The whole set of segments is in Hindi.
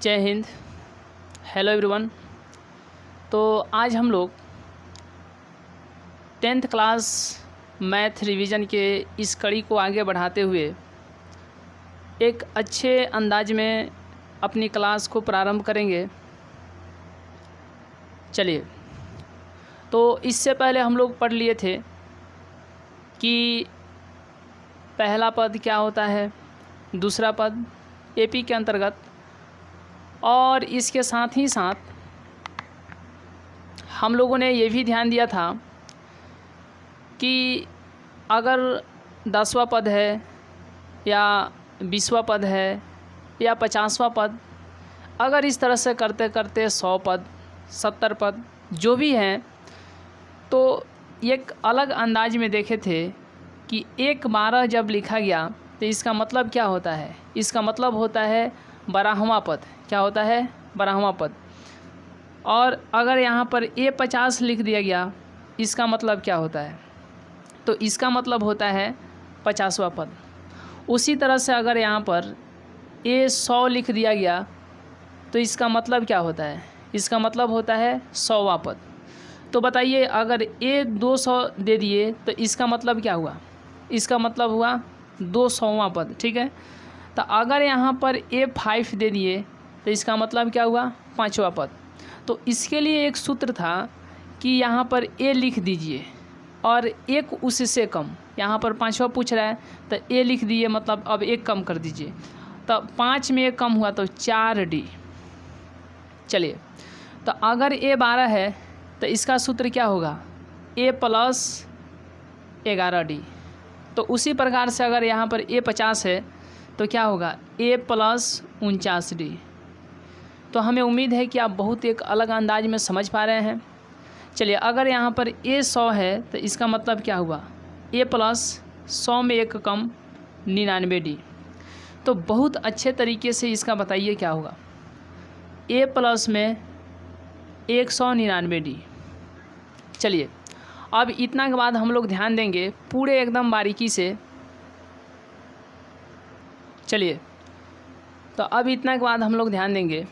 जय हिंद। Hello everyone. तो आज हम लोग 10th क्लास मैथ रिवीजन के इस कड़ी को आगे बढ़ाते हुए एक अच्छे अंदाज में अपनी क्लास को प्रारंभ करेंगे। चलिए, तो इससे पहले हम लोग पढ़ लिए थे कि पहला पद क्या होता है, दूसरा पद एपी के अंतर्गत, और इसके साथ ही साथ हम लोगों ने ये भी ध्यान दिया था कि अगर 10वां पद है या 20वां पद है या 50वां पद, अगर इस तरह से करते करते 100 पद 70 पद जो भी हैं, तो एक अलग अंदाज में देखे थे कि 1/12 जब लिखा गया तो इसका मतलब क्या होता है। इसका मतलब होता है 12वां पद। क्या होता है? 12वां पद। और अगर यहाँ पर A50 लिख दिया गया, इसका मतलब क्या होता है? तो इसका मतलब होता है 50वां पद। उसी तरह से अगर यहाँ पर A100 लिख दिया गया तो इसका मतलब क्या होता है? इसका मतलब होता है 100वां पद। तो बताइए, अगर A200 दे दिए तो इसका मतलब क्या हुआ? इसका मतलब हुआ 200वां पद। ठीक है। तो अगर यहाँ पर A5 दे दिए तो इसका मतलब क्या हुआ? 5वां पद। तो इसके लिए एक सूत्र था कि यहाँ पर A लिख दीजिए और एक उससे कम। यहाँ पर 5वां पूछ रहा है तो A लिख दिए, मतलब अब एक कम कर दीजिए। तो 5 में एक कम हुआ तो 4D। चलिए, तो अगर A12 है तो इसका सूत्र क्या होगा? A + 11D। तो उसी प्रकार से अगर यहाँ पर A50 है तो क्या होगा? A + 49D। तो हमें उम्मीद है कि आप बहुत एक अलग अंदाज में समझ पा रहे हैं। चलिए, अगर यहाँ पर A100 है तो इसका मतलब क्या हुआ? A + 100 में एक कम 99D। तो बहुत अच्छे तरीके से इसका बताइए क्या होगा? A + में 199D। चलिए, अब इतना के बाद हम लोग ध्यान देंगे पूरे एकदम बारीकी से। चलिए, तो अब इतना के बाद हम लोग ध्यान देंगे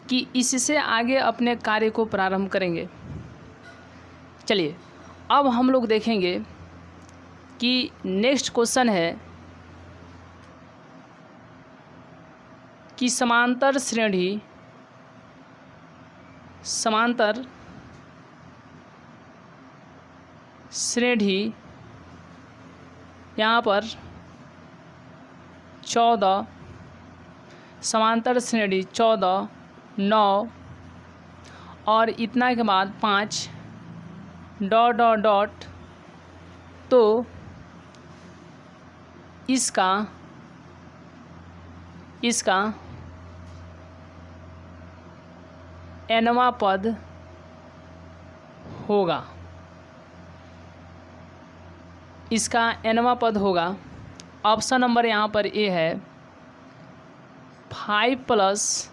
कि इससे आगे अपने कार्य को प्रारंभ करेंगे। चलिए, अब हम लोग देखेंगे कि नेक्स्ट क्वेश्चन है कि समांतर श्रेणी यहाँ पर 14, समांतर श्रेणी 14, 9 और इतना के बाद 5 ... तो इसका nवां पद होगा। इसका nवां पद होगा। ऑप्शन नंबर यहाँ पर A है 5 +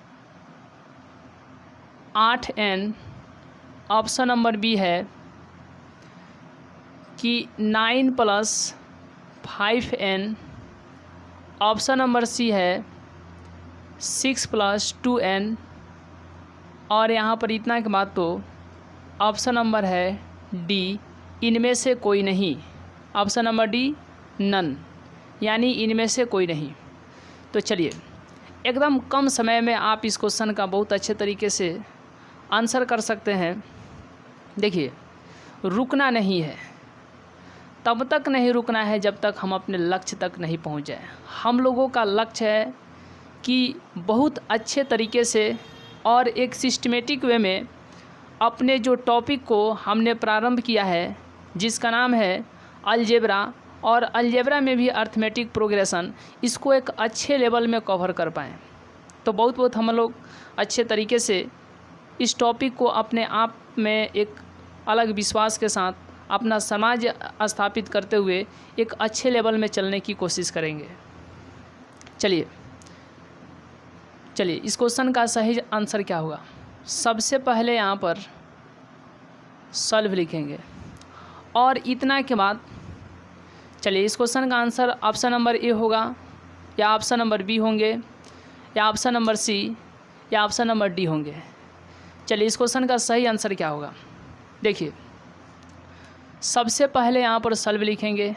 8n। ऑप्शन नंबर B है कि 9 + 5n। ऑप्शन नंबर C है 6 + 2n। और यहाँ पर इतना के बाद तो ऑप्शन नंबर है D, इनमें से कोई नहीं। ऑप्शन नंबर D, नन, यानी इनमें से कोई नहीं। तो चलिए, एकदम कम समय में आप इस क्वेश्चन का बहुत अच्छे तरीके से आंसर कर सकते हैं। देखिए, रुकना नहीं है, तब तक नहीं रुकना है जब तक हम अपने लक्ष्य तक नहीं पहुंच जाए। हम लोगों का लक्ष्य है कि बहुत अच्छे तरीके से और एक सिस्टमेटिक वे में अपने जो टॉपिक को हमने प्रारंभ किया है, जिसका नाम है अलजेब्रा, और अलजेब्रा में भी अर्थमेटिक प्रोग्रेशन, इसको एक अच्छे लेवल में कवर कर पाएँ। तो बहुत हम लोग अच्छे तरीके से इस टॉपिक को अपने आप में एक अलग विश्वास के साथ अपना समाज स्थापित करते हुए एक अच्छे लेवल में चलने की कोशिश करेंगे। चलिए, इस क्वेश्चन का सही आंसर क्या होगा? सबसे पहले यहाँ पर सॉल्व लिखेंगे और इतना के बाद चलिए, इस क्वेश्चन का आंसर ऑप्शन नंबर A होगा या ऑप्शन नंबर B होंगे या ऑप्शन नंबर सी या ऑप्शन नंबर डी होंगे। चलिए इस क्वेश्चन का सही आंसर क्या होगा। देखिए सबसे पहले यहाँ पर सल्व लिखेंगे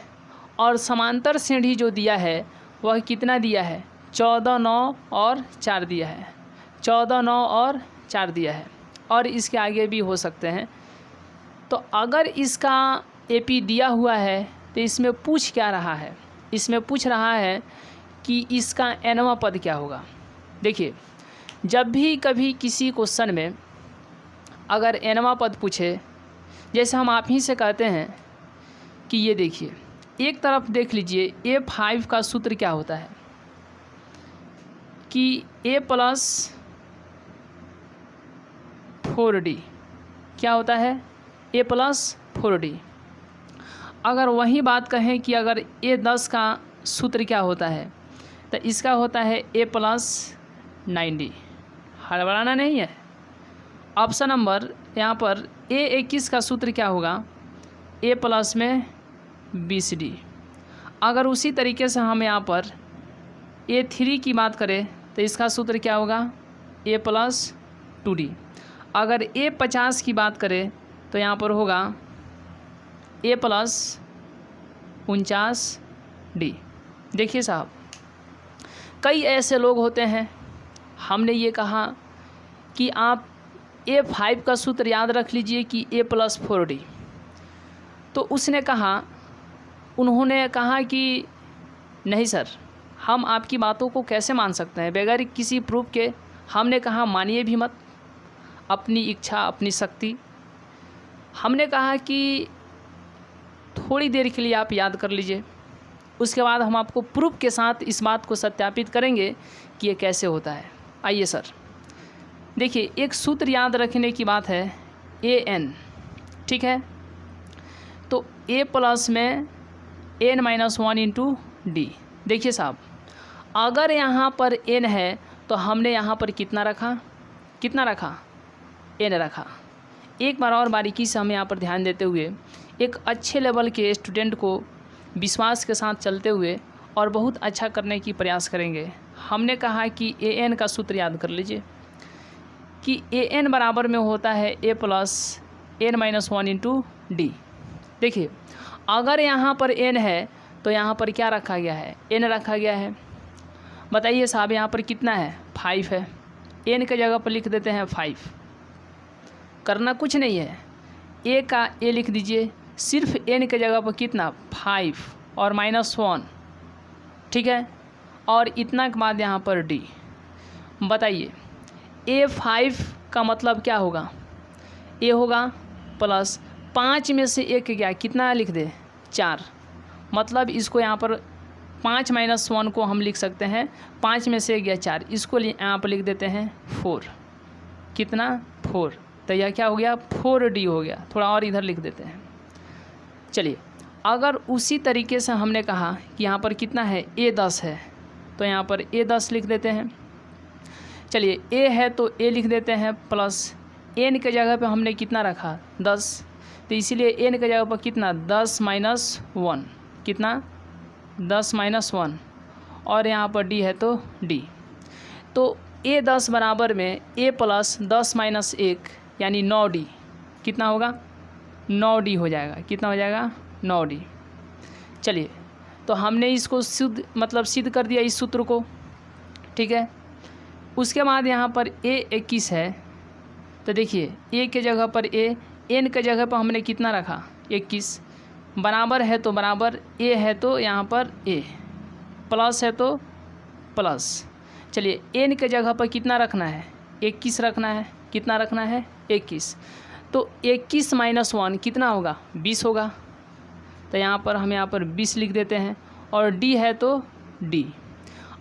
और समांतर सीढ़ी जो दिया है वह कितना दिया है, 14, 9 और 4 दिया है, 14, 9 और 4 दिया है, और इसके आगे भी हो सकते हैं। तो अगर इसका एपी दिया हुआ है तो इसमें पूछ क्या रहा है, इसमें पूछ रहा है कि इसका एनवां पद क्या होगा। देखिए जब भी कभी किसी क्वेश्चन में अगर एनवां पद पूछे, जैसे हम आप ही से कहते हैं कि ये देखिए एक तरफ देख लीजिए A5 का सूत्र क्या होता है कि A प्लस 4D क्या होता है, A प्लस 4D। अगर वही बात कहें कि अगर A10 का सूत्र क्या होता है तो इसका होता है A प्लस 9D। हड़बड़ाना नहीं है। ऑप्शन नंबर यहाँ पर A21 का सूत्र क्या होगा, A प्लस में 20D। अगर उसी तरीके से हम यहाँ पर A3 की बात करें तो इसका सूत्र क्या होगा, A प्लस 2D। अगर A50 की बात करें तो यहाँ पर होगा A प्लस 49D। देखिए साहब कई ऐसे लोग होते हैं, हमने ये कहा कि आप A5 का सूत्र याद रख लीजिए कि A प्लस 4D, तो उन्होंने कहा कि नहीं सर हम आपकी बातों को कैसे मान सकते हैं बगैर किसी प्रूफ के। हमने कहा मानिए भी मत, अपनी इच्छा अपनी शक्ति। हमने कहा कि थोड़ी देर के लिए आप याद कर लीजिए, उसके बाद हम आपको प्रूफ के साथ इस बात को सत्यापित करेंगे कि ये कैसे होता है। आइए सर देखिए एक सूत्र याद रखने की बात है AN, ठीक है। तो A प्लस में N-1 इंटू D। देखिए साहब अगर यहाँ पर N है तो हमने यहाँ पर कितना रखा N रखा। एक बार और बारीकी से हम यहाँ पर ध्यान देते हुए एक अच्छे लेवल के स्टूडेंट को विश्वास के साथ चलते हुए और बहुत अच्छा करने की प्रयास करेंगे। हमने कहा कि AN का सूत्र याद कर लीजिए कि AN बराबर में होता है A plus N-1 into D। देखिए अगर यहाँ पर N है तो यहाँ पर क्या रखा गया है, N रखा गया है। बताइए साहब यहाँ पर कितना है, 5 है। N के जगह पर लिख देते हैं 5। करना कुछ नहीं है, A का A लिख दीजिए, सिर्फ N के जगह पर कितना 5 और -1, ठीक है। और इतना के बाद यहाँ पर D। बताइए A5 का मतलब क्या होगा, A होगा प्लस 5 में से 1 गया, कितना लिख दे 4। मतलब इसको यहाँ पर 5 - 1 को हम लिख सकते हैं 5 में से 1 गया 4, इसको यहाँ पर लिख देते हैं 4। कितना 4, तो यह क्या हो गया 4D हो गया। थोड़ा और इधर लिख देते हैं। चलिए अगर उसी तरीके से हमने कहा कि यहाँ पर कितना है A10 है तो यहाँ पर A10 लिख देते हैं। चलिए A है तो A लिख देते हैं प्लस N के जगह पे हमने कितना रखा 10, तो इसीलिए N के जगह पर कितना 10 - 1, कितना 10 - 1, और यहाँ पर D है तो D। तो A10 बराबर में A प्लस 10 - 1 यानी 9D। कितना होगा 9D हो जाएगा। कितना हो जाएगा 9D। चलिए तो हमने इसको सिद्ध कर दिया इस सूत्र को, ठीक है। उसके बाद यहाँ पर A21 है तो देखिए A के जगह पर A, N के जगह पर हमने कितना रखा 21, बराबर है तो बराबर, A है तो यहाँ पर A, प्लस है तो प्लस। चलिए N के जगह पर कितना रखना है 21 रखना है। कितना रखना है 21, तो 21 - 1 कितना होगा 20 होगा। तो यहाँ पर हम यहाँ पर 20 लिख देते हैं और D है तो D।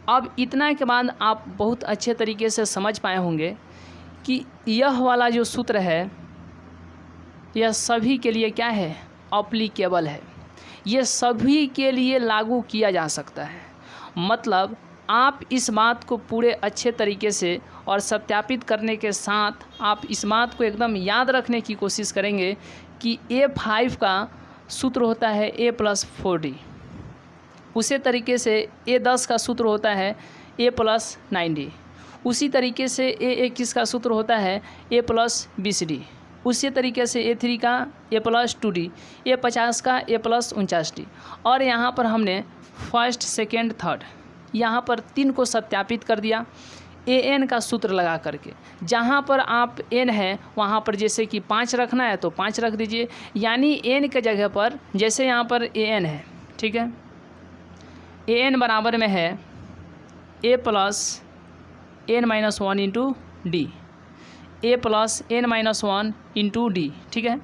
अब इतना के बाद आप बहुत अच्छे तरीके से समझ पाए होंगे कि यह वाला जो सूत्र है यह सभी के लिए क्या है अप्लीकेबल है, ये सभी के लिए लागू किया जा सकता है। मतलब आप इस बात को पूरे अच्छे तरीके से और सत्यापित करने के साथ आप इस बात को एकदम याद रखने की कोशिश करेंगे कि A5 का सूत्र होता है A प्लस 4D, उसी तरीके से A10 का सूत्र होता है A प्लस 9D, उसी तरीके से ए किसका सूत्र होता है a प्लस BCD, उसी तरीके से A3 का a प्लस 2D, A50 का a प्लस 49D। और यहाँ पर हमने फर्स्ट सेकेंड थर्ड यहाँ पर 3 को सत्यापित कर दिया an का सूत्र लगा करके। जहाँ पर आप n है वहाँ पर जैसे कि 5 रखना है तो 5 रख दीजिए, यानी n के जगह पर जैसे यहाँ पर an है, ठीक है, an बराबर में है a plus n-1 into D, a plus n-1 into D, ठीक है।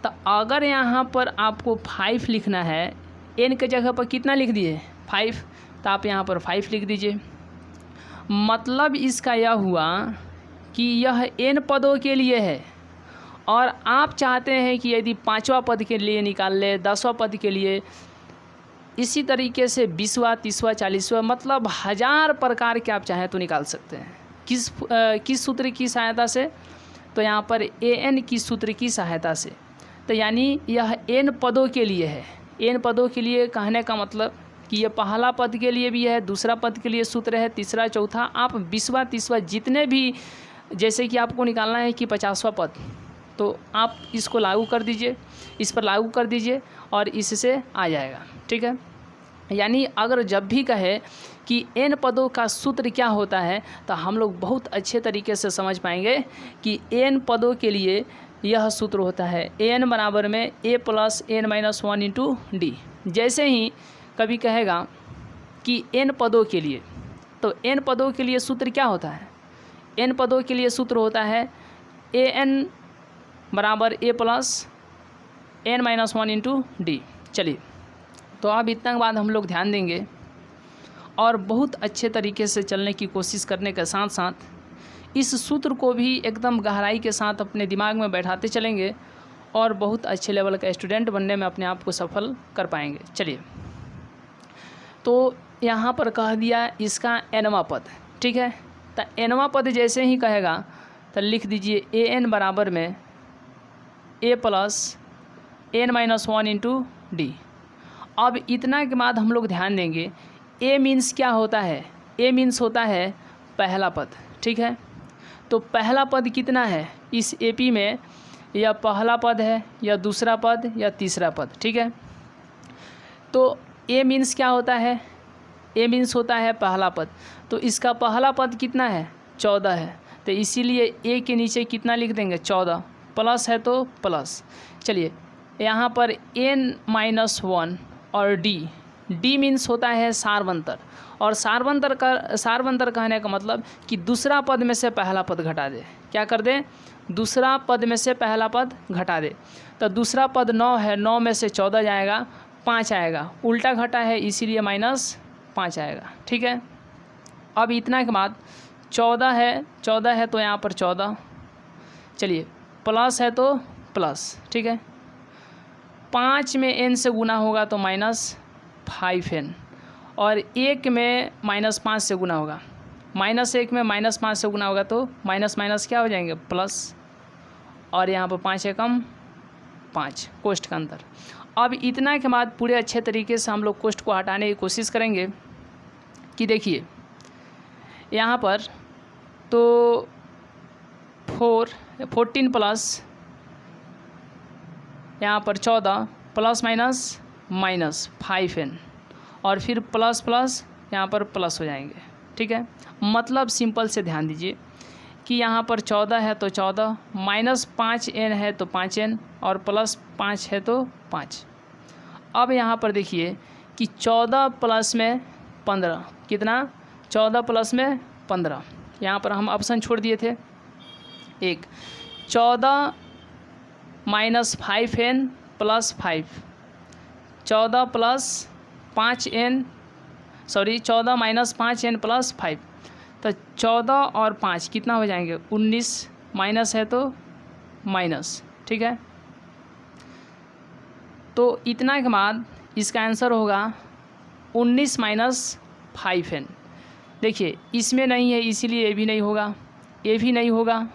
तो अगर यहाँ पर आपको 5 लिखना है, n के जगह पर कितना लिख दिए 5, तो आप यहाँ पर 5 लिख दीजिए। मतलब इसका यह हुआ कि यह n पदों के लिए है और आप चाहते हैं कि यदि 5वां पद के लिए निकाल ले, 10वां पद के लिए, इसी तरीके से 20वां 30वां 40वां, मतलब 1000 प्रकार के आप चाहें तो निकाल सकते हैं। किस सूत्र की सहायता से? तो यहाँ पर an की सूत्र की सहायता से। तो यानी यह n पदों के लिए है। n पदों के लिए कहने का मतलब कि ये पहला पद के लिए भी है, दूसरा पद के लिए सूत्र है, तीसरा चौथा, आप 20वां 30वां जितने भी, जैसे कि आपको निकालना है कि 50वां पद, तो आप इसको लागू कर दीजिए, इस पर लागू कर दीजिए और इससे आ जाएगा, ठीक है। यानी अगर जब भी कहे कि n पदों का सूत्र क्या होता है तो हम लोग बहुत अच्छे तरीके से समझ पाएंगे कि n पदों के लिए यह सूत्र होता है an बराबर में a plus n-1 into D. जैसे ही कभी कहेगा कि n पदों के लिए, तो n पदों के लिए सूत्र क्या होता है? n पदों के लिए सूत्र होता है an बराबर a plus n-1 into D. चलिए, तो अब इतना के बाद हम लोग ध्यान देंगे और बहुत अच्छे तरीके से चलने की कोशिश करने के साथ साथ इस सूत्र को भी एकदम गहराई के साथ अपने दिमाग में बैठाते चलेंगे और बहुत अच्छे लेवल का स्टूडेंट बनने में अपने आप को सफल कर पाएंगे। चलिए, तो यहाँ पर कह दिया इसका nवां पद, ठीक है। तो nवां पद जैसे ही कहेगा तो लिख दीजिए an बराबर में a plus n-1 into D. अब इतना के बाद हम लोग ध्यान देंगे a मीन्स क्या होता है? a मीन्स होता है पहला पद, ठीक है। तो पहला पद कितना है इस AP में? या पहला पद है या दूसरा पद या तीसरा पद, ठीक है। तो a मीन्स क्या होता है? a मीन्स होता है पहला पद। तो इसका पहला पद कितना है? 14 है। तो इसीलिए a के नीचे कितना लिख देंगे? 14, प्लस है तो प्लस। चलिए, यहाँ पर n-1 और d मीन्स होता है सारवंतर, और सारवंतर कहने का मतलब कि दूसरा पद में से पहला पद घटा दे। क्या कर दे? दूसरा पद में से पहला पद घटा दे। तो दूसरा पद 9 है, 9 में से 14 जाएगा, 5 आएगा, उल्टा घटा है इसीलिए -5 आएगा, ठीक है। अब इतना के बाद 14 है तो यहाँ पर 14, चलिए प्लस है तो प्लस, ठीक है। 5 में n से गुना होगा तो -5n, और 1 में -5 से गुना होगा, -1 में -5 से गुना होगा तो माइनस क्या हो जाएंगे? प्लस, और यहाँ पर 5 एकम 5, कोष्ठ का अंतर। अब इतना के बाद पूरे अच्छे तरीके से हम लोग कोष्ठ को हटाने की कोशिश करेंगे कि देखिए यहाँ पर तो 14 प्लस यहाँ पर 14 प्लस माइनस 5n, और फिर प्लस प्लस यहाँ पर प्लस हो जाएंगे, ठीक है। मतलब सिंपल से ध्यान दीजिए कि यहाँ पर 14 है तो 14, -5n है तो 5n, और +5 है तो 5। अब यहाँ पर देखिए कि 14 प्लस में 15, कितना? 14 प्लस में 15। यहाँ पर हम ऑप्शन छोड़ दिए थे एक, 14 -5n + 5, 14 + 5n, सॉरी 14 -5n + 5, तो 14 और 5 कितना हो जाएंगे? 19, माइनस है तो माइनस, ठीक है। तो इतना के बाद इसका आंसर होगा 19 - 5n। देखिए इसमें नहीं है इसीलिए ये भी नहीं होगा, ये भी नहीं होगा,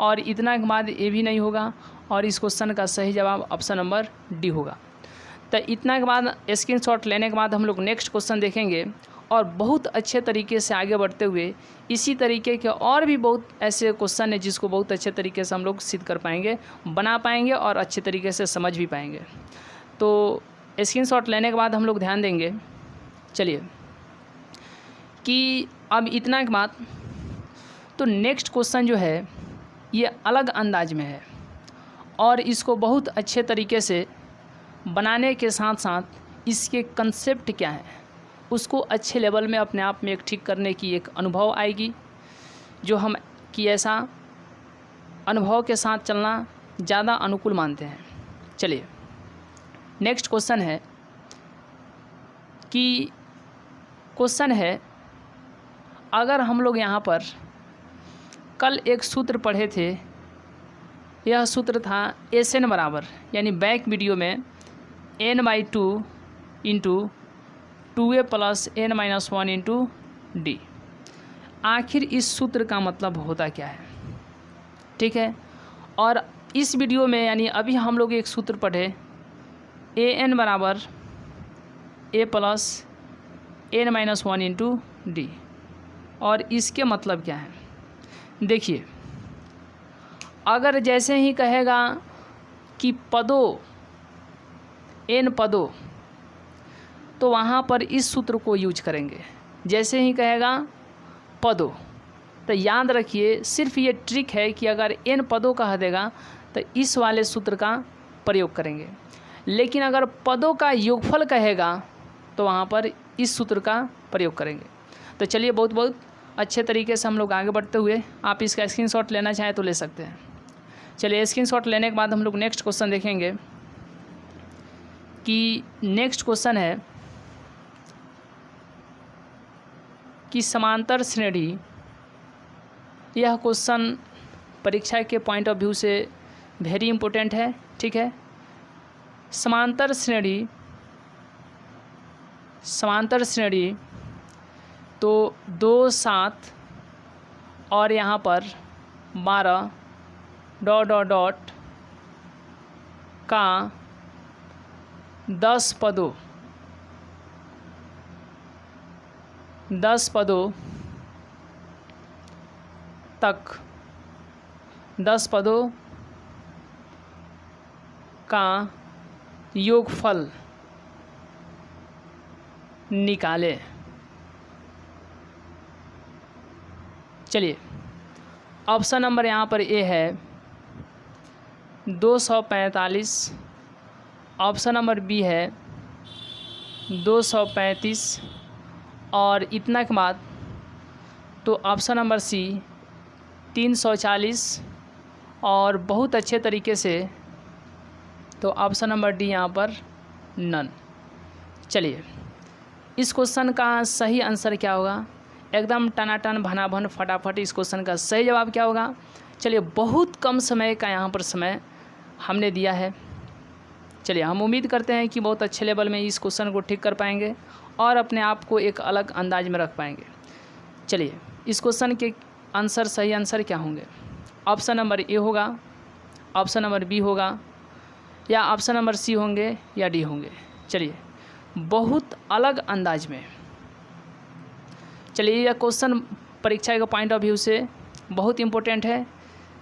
और इतना के बाद ये भी नहीं होगा, और इस क्वेश्चन का सही जवाब ऑप्शन नंबर डी होगा। तो इतना के बाद स्क्रीनशॉट लेने के बाद हम लोग नेक्स्ट क्वेश्चन देखेंगे, और बहुत अच्छे तरीके से आगे बढ़ते हुए इसी तरीके के और भी बहुत ऐसे क्वेश्चन है जिसको बहुत अच्छे तरीके से हम लोग सिद्ध कर पाएंगे, बना पाएंगे और अच्छे तरीके से समझ भी पाएंगे। तो स्क्रीनशॉट लेने के बाद हम लोग ध्यान देंगे। चलिए कि अब इतना के बाद तो नेक्स्ट क्वेश्चन जो है ये अलग अंदाज में है और इसको बहुत अच्छे तरीके से बनाने के साथ साथ इसके कंसेप्ट क्या है उसको अच्छे लेवल में अपने आप में एक ठीक करने की एक अनुभव आएगी, जो हम कि ऐसा अनुभव के साथ चलना ज़्यादा अनुकूल मानते हैं। चलिए नेक्स्ट क्वेश्चन है कि क्वेश्चन है, अगर हम लोग यहाँ पर कल एक सूत्र पढ़े थे, यह सूत्र था SN बराबर, यानी बैक वीडियो में n/2 into 2a + n-1 into d। आखिर इस सूत्र का मतलब होता क्या है, ठीक है। और इस वीडियो में यानी अभी हम लोग एक सूत्र पढ़े an बराबर a + n-1 इंटू d, और इसके मतलब क्या है। देखिए अगर जैसे ही कहेगा कि पदों n पदों, तो वहाँ पर इस सूत्र को यूज करेंगे। जैसे ही कहेगा पदों, तो याद रखिए सिर्फ ये ट्रिक है कि अगर n पदों कह देगा तो इस वाले सूत्र का प्रयोग करेंगे, लेकिन अगर पदों का योगफल कहेगा तो वहाँ पर इस सूत्र का प्रयोग करेंगे। तो चलिए बहुत बहुत अच्छे तरीके से हम लोग आगे बढ़ते हुए, आप इसका स्क्रीनशॉट लेना चाहें तो ले सकते हैं। चलिए स्क्रीनशॉट लेने के बाद हम लोग नेक्स्ट क्वेश्चन देखेंगे कि नेक्स्ट क्वेश्चन है कि समांतर श्रेणी। यह क्वेश्चन परीक्षा के पॉइंट ऑफ व्यू से वेरी इम्पोर्टेंट है, ठीक है। समांतर श्रेणी तो 2 7 और यहाँ पर 12 ... का 10 पदों तक 10 पदों का योगफल निकालें। चलिए ऑप्शन नंबर यहाँ पर ए है 245, ऑप्शन नंबर बी है 235 और इतना के बाद तो ऑप्शन नंबर सी 340 और बहुत अच्छे तरीके से तो ऑप्शन नंबर डी यहाँ पर नन। चलिए इस क्वेश्चन का सही आंसर क्या होगा, एकदम टनाटन भनाभन फटाफट इस क्वेश्चन का सही जवाब क्या होगा। चलिए बहुत कम समय का यहाँ पर समय हमने दिया है। चलिए हम उम्मीद करते हैं कि बहुत अच्छे लेवल में इस क्वेश्चन को ठीक कर पाएंगे और अपने आप को एक अलग अंदाज में रख पाएंगे। चलिए इस क्वेश्चन के आंसर सही आंसर क्या होंगे, ऑप्शन नंबर ए होगा, ऑप्शन नंबर बी होगा या ऑप्शन नंबर सी होंगे या डी होंगे। चलिए बहुत अलग अंदाज में। चलिए यह क्वेश्चन परीक्षा के पॉइंट ऑफ व्यू से बहुत इम्पोर्टेंट है।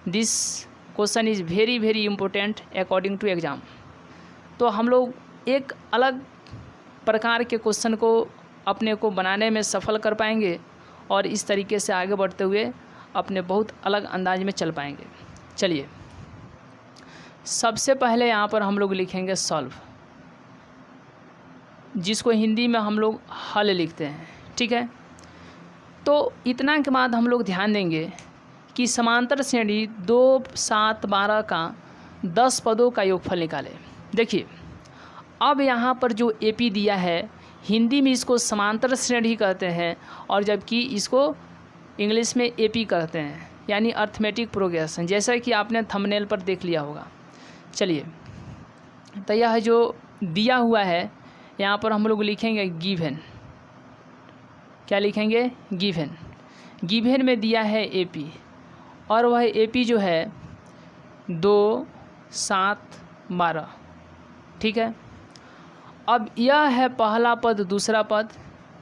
This question is very very important according to exam. तो हम लोग एक अलग प्रकार के क्वेश्चन को अपने को बनाने में सफल कर पाएंगे और इस तरीके से आगे बढ़ते हुए अपने बहुत अलग अंदाज में चल पाएंगे। चलिए सबसे पहले यहाँ पर हम लोग लिखेंगे सॉल्व, जिसको हिंदी में हम लोग हल लिखते हैं, ठीक है। तो इतना के बाद हम लोग ध्यान देंगे कि समांतर श्रेणी 2 7 12 का 10 पदों का योगफल निकालें। देखिए अब यहाँ पर जो एपी दिया है हिंदी में इसको समांतर श्रेणी कहते हैं और जबकि इसको इंग्लिश में एपी कहते हैं, यानी अर्थमेटिक प्रोग्रेशन, जैसा कि आपने थंबनेल पर देख लिया होगा। चलिए तो यह जो दिया हुआ है यहाँ पर हम लोग लिखेंगे गिवन। क्या लिखेंगे, गिवन। गिवन में दिया है एपी और वह एपी जो है 2 7 12, ठीक है। अब यह है पहला पद, दूसरा पद,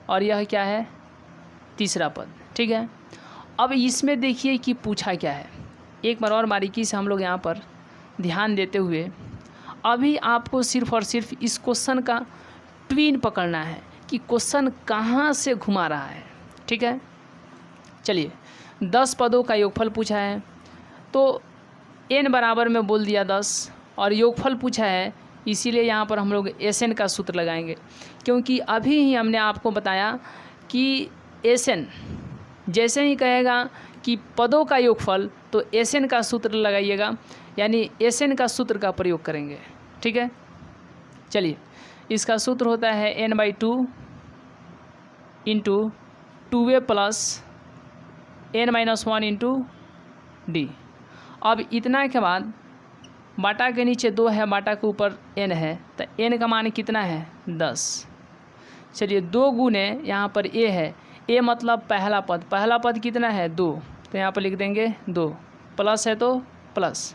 और यह क्या है, तीसरा पद। ठीक है, अब इसमें देखिए कि पूछा क्या है। एक बार और बारीकी से हम लोग यहाँ पर ध्यान देते हुए अभी आपको सिर्फ और सिर्फ इस क्वेश्चन का ट्विन पकड़ना है कि क्वेश्चन कहाँ से घुमा रहा है। ठीक है, चलिए 10 पदों का योगफल पूछा है तो n बराबर में बोल दिया 10 और योगफल पूछा है, इसीलिए यहाँ पर हम लोग SN का सूत्र लगाएंगे, क्योंकि अभी ही हमने आपको बताया कि SN जैसे ही कहेगा कि पदों का योगफल तो SN का सूत्र लगाइएगा, यानी SN का सूत्र का प्रयोग करेंगे। ठीक है, चलिए इसका सूत्र होता है n/2 into 2a plus n-1 into d। अब इतना के बाद बाटा के नीचे 2 है, बाटा के ऊपर n है, तो n का मान कितना है 10। चलिए 2 गुने यहाँ पर a है, a मतलब पहला पद, पहला पद कितना है 2, तो यहाँ पर लिख देंगे 2, प्लस है तो प्लस।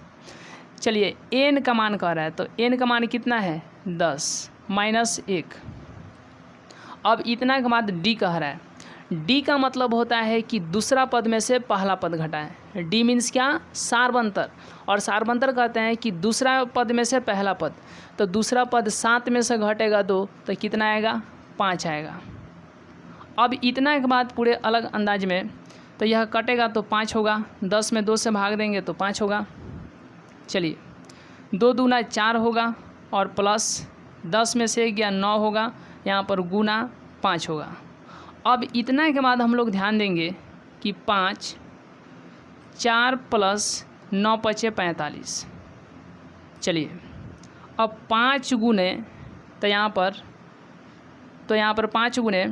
चलिए n का मान कह रहा है तो n का मान कितना है 10 माइनस 1। अब इतना के बाद d कह रहा है, d का मतलब होता है कि दूसरा पद में से पहला पद घटाएं। d मीन्स क्या, सारबंतर, और सारबंतर कहते हैं कि दूसरा पद में से पहला पद, तो दूसरा पद 7 में से घटेगा 2 तो कितना आएगा 5 आएगा। अब इतना के बाद पूरे अलग अंदाज में तो यह कटेगा तो 5 होगा, 10 में 2 से भाग देंगे तो 5 होगा। चलिए 2 दूना 4 होगा और प्लस 10 में से 1 गया 9 होगा, यहाँ पर गुना 5 होगा। अब इतना के बाद हम लोग ध्यान देंगे कि 5 4 प्लस 9 पचे 45। चलिए अब 5 गुने तो यहाँ पर 5 गुने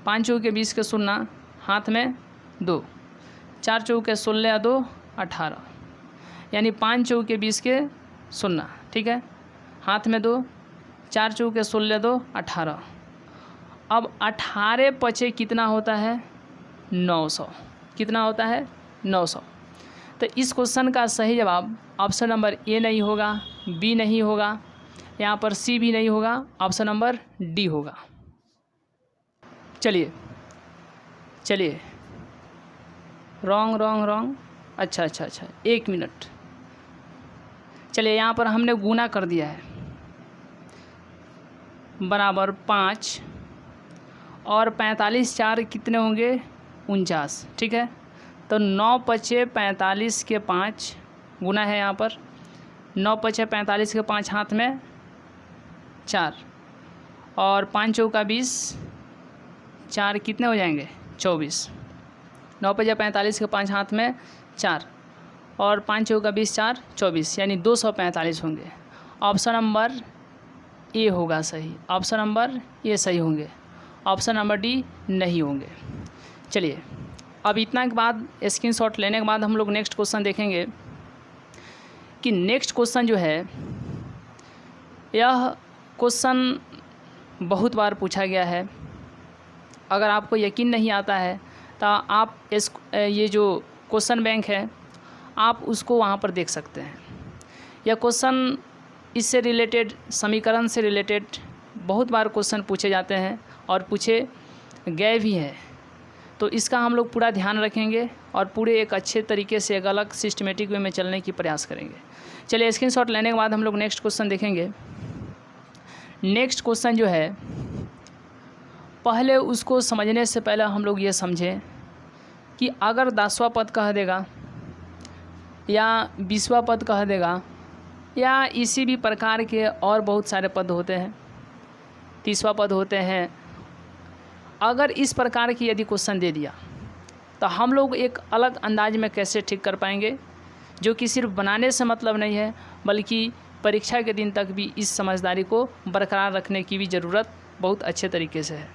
5 चौके 20 के 0 हाथ में 2, 4 चौके 16 2 18, यानी 5 चौके 20 के 0। ठीक है, हाथ में 2, 4 चौके 16 2 18। अब 18 पचे कितना होता है 900, कितना होता है 900। तो इस क्वेश्चन का सही जवाब ऑप्शन नंबर ए नहीं होगा, बी नहीं होगा, यहाँ पर सी भी नहीं होगा, ऑप्शन नंबर डी होगा। चलिए रॉन्ग, अच्छा 1 मिनट। चलिए यहाँ पर हमने गुना कर दिया है, बराबर 5 और 45 4 कितने होंगे 49। ठीक है, तो 9 पचे 45 के 5 गुना है, यहाँ पर 9 पचे 45 के 5 हाथ में 4 और 5 चौका 20, 4 कितने हो जाएंगे 24। 9 पचे 45 के 5 हाथ में 4 और 5 चौका 20 4 24, यानी 245 होंगे। ऑप्शन नंबर ए होगा सही, ऑप्शन नंबर ए सही होंगे, ऑप्शन नंबर डी नहीं होंगे। चलिए अब इतना के बाद स्क्रीनशॉट लेने के बाद हम लोग नेक्स्ट क्वेश्चन देखेंगे कि नेक्स्ट क्वेश्चन जो है, यह क्वेश्चन बहुत बार पूछा गया है। अगर आपको यकीन नहीं आता है तो आप ये जो क्वेश्चन बैंक है आप उसको वहाँ पर देख सकते हैं। यह क्वेश्चन इससे रिलेटेड, समीकरण से रिलेटेड बहुत बार क्वेश्चन पूछे जाते हैं और पूछे गए भी हैं, तो इसका हम लोग पूरा ध्यान रखेंगे और पूरे एक अच्छे तरीके से एक अलग सिस्टमेटिक वे में चलने की प्रयास करेंगे। चलिए स्क्रीनशॉट लेने के बाद हम लोग नेक्स्ट क्वेश्चन देखेंगे। नेक्स्ट क्वेश्चन जो है, पहले उसको समझने से पहले हम लोग ये समझें कि अगर 10वां पद कह देगा या 20वां पद कह देगा या इसी भी प्रकार के और बहुत सारे पद होते हैं, 30वां पद होते हैं, अगर इस प्रकार की यदि क्वेश्चन दे दिया तो हम लोग एक अलग अंदाज में कैसे ठीक कर पाएंगे, जो कि सिर्फ बनाने से मतलब नहीं है बल्कि परीक्षा के दिन तक भी इस समझदारी को बरकरार रखने की भी ज़रूरत बहुत अच्छे तरीके से है।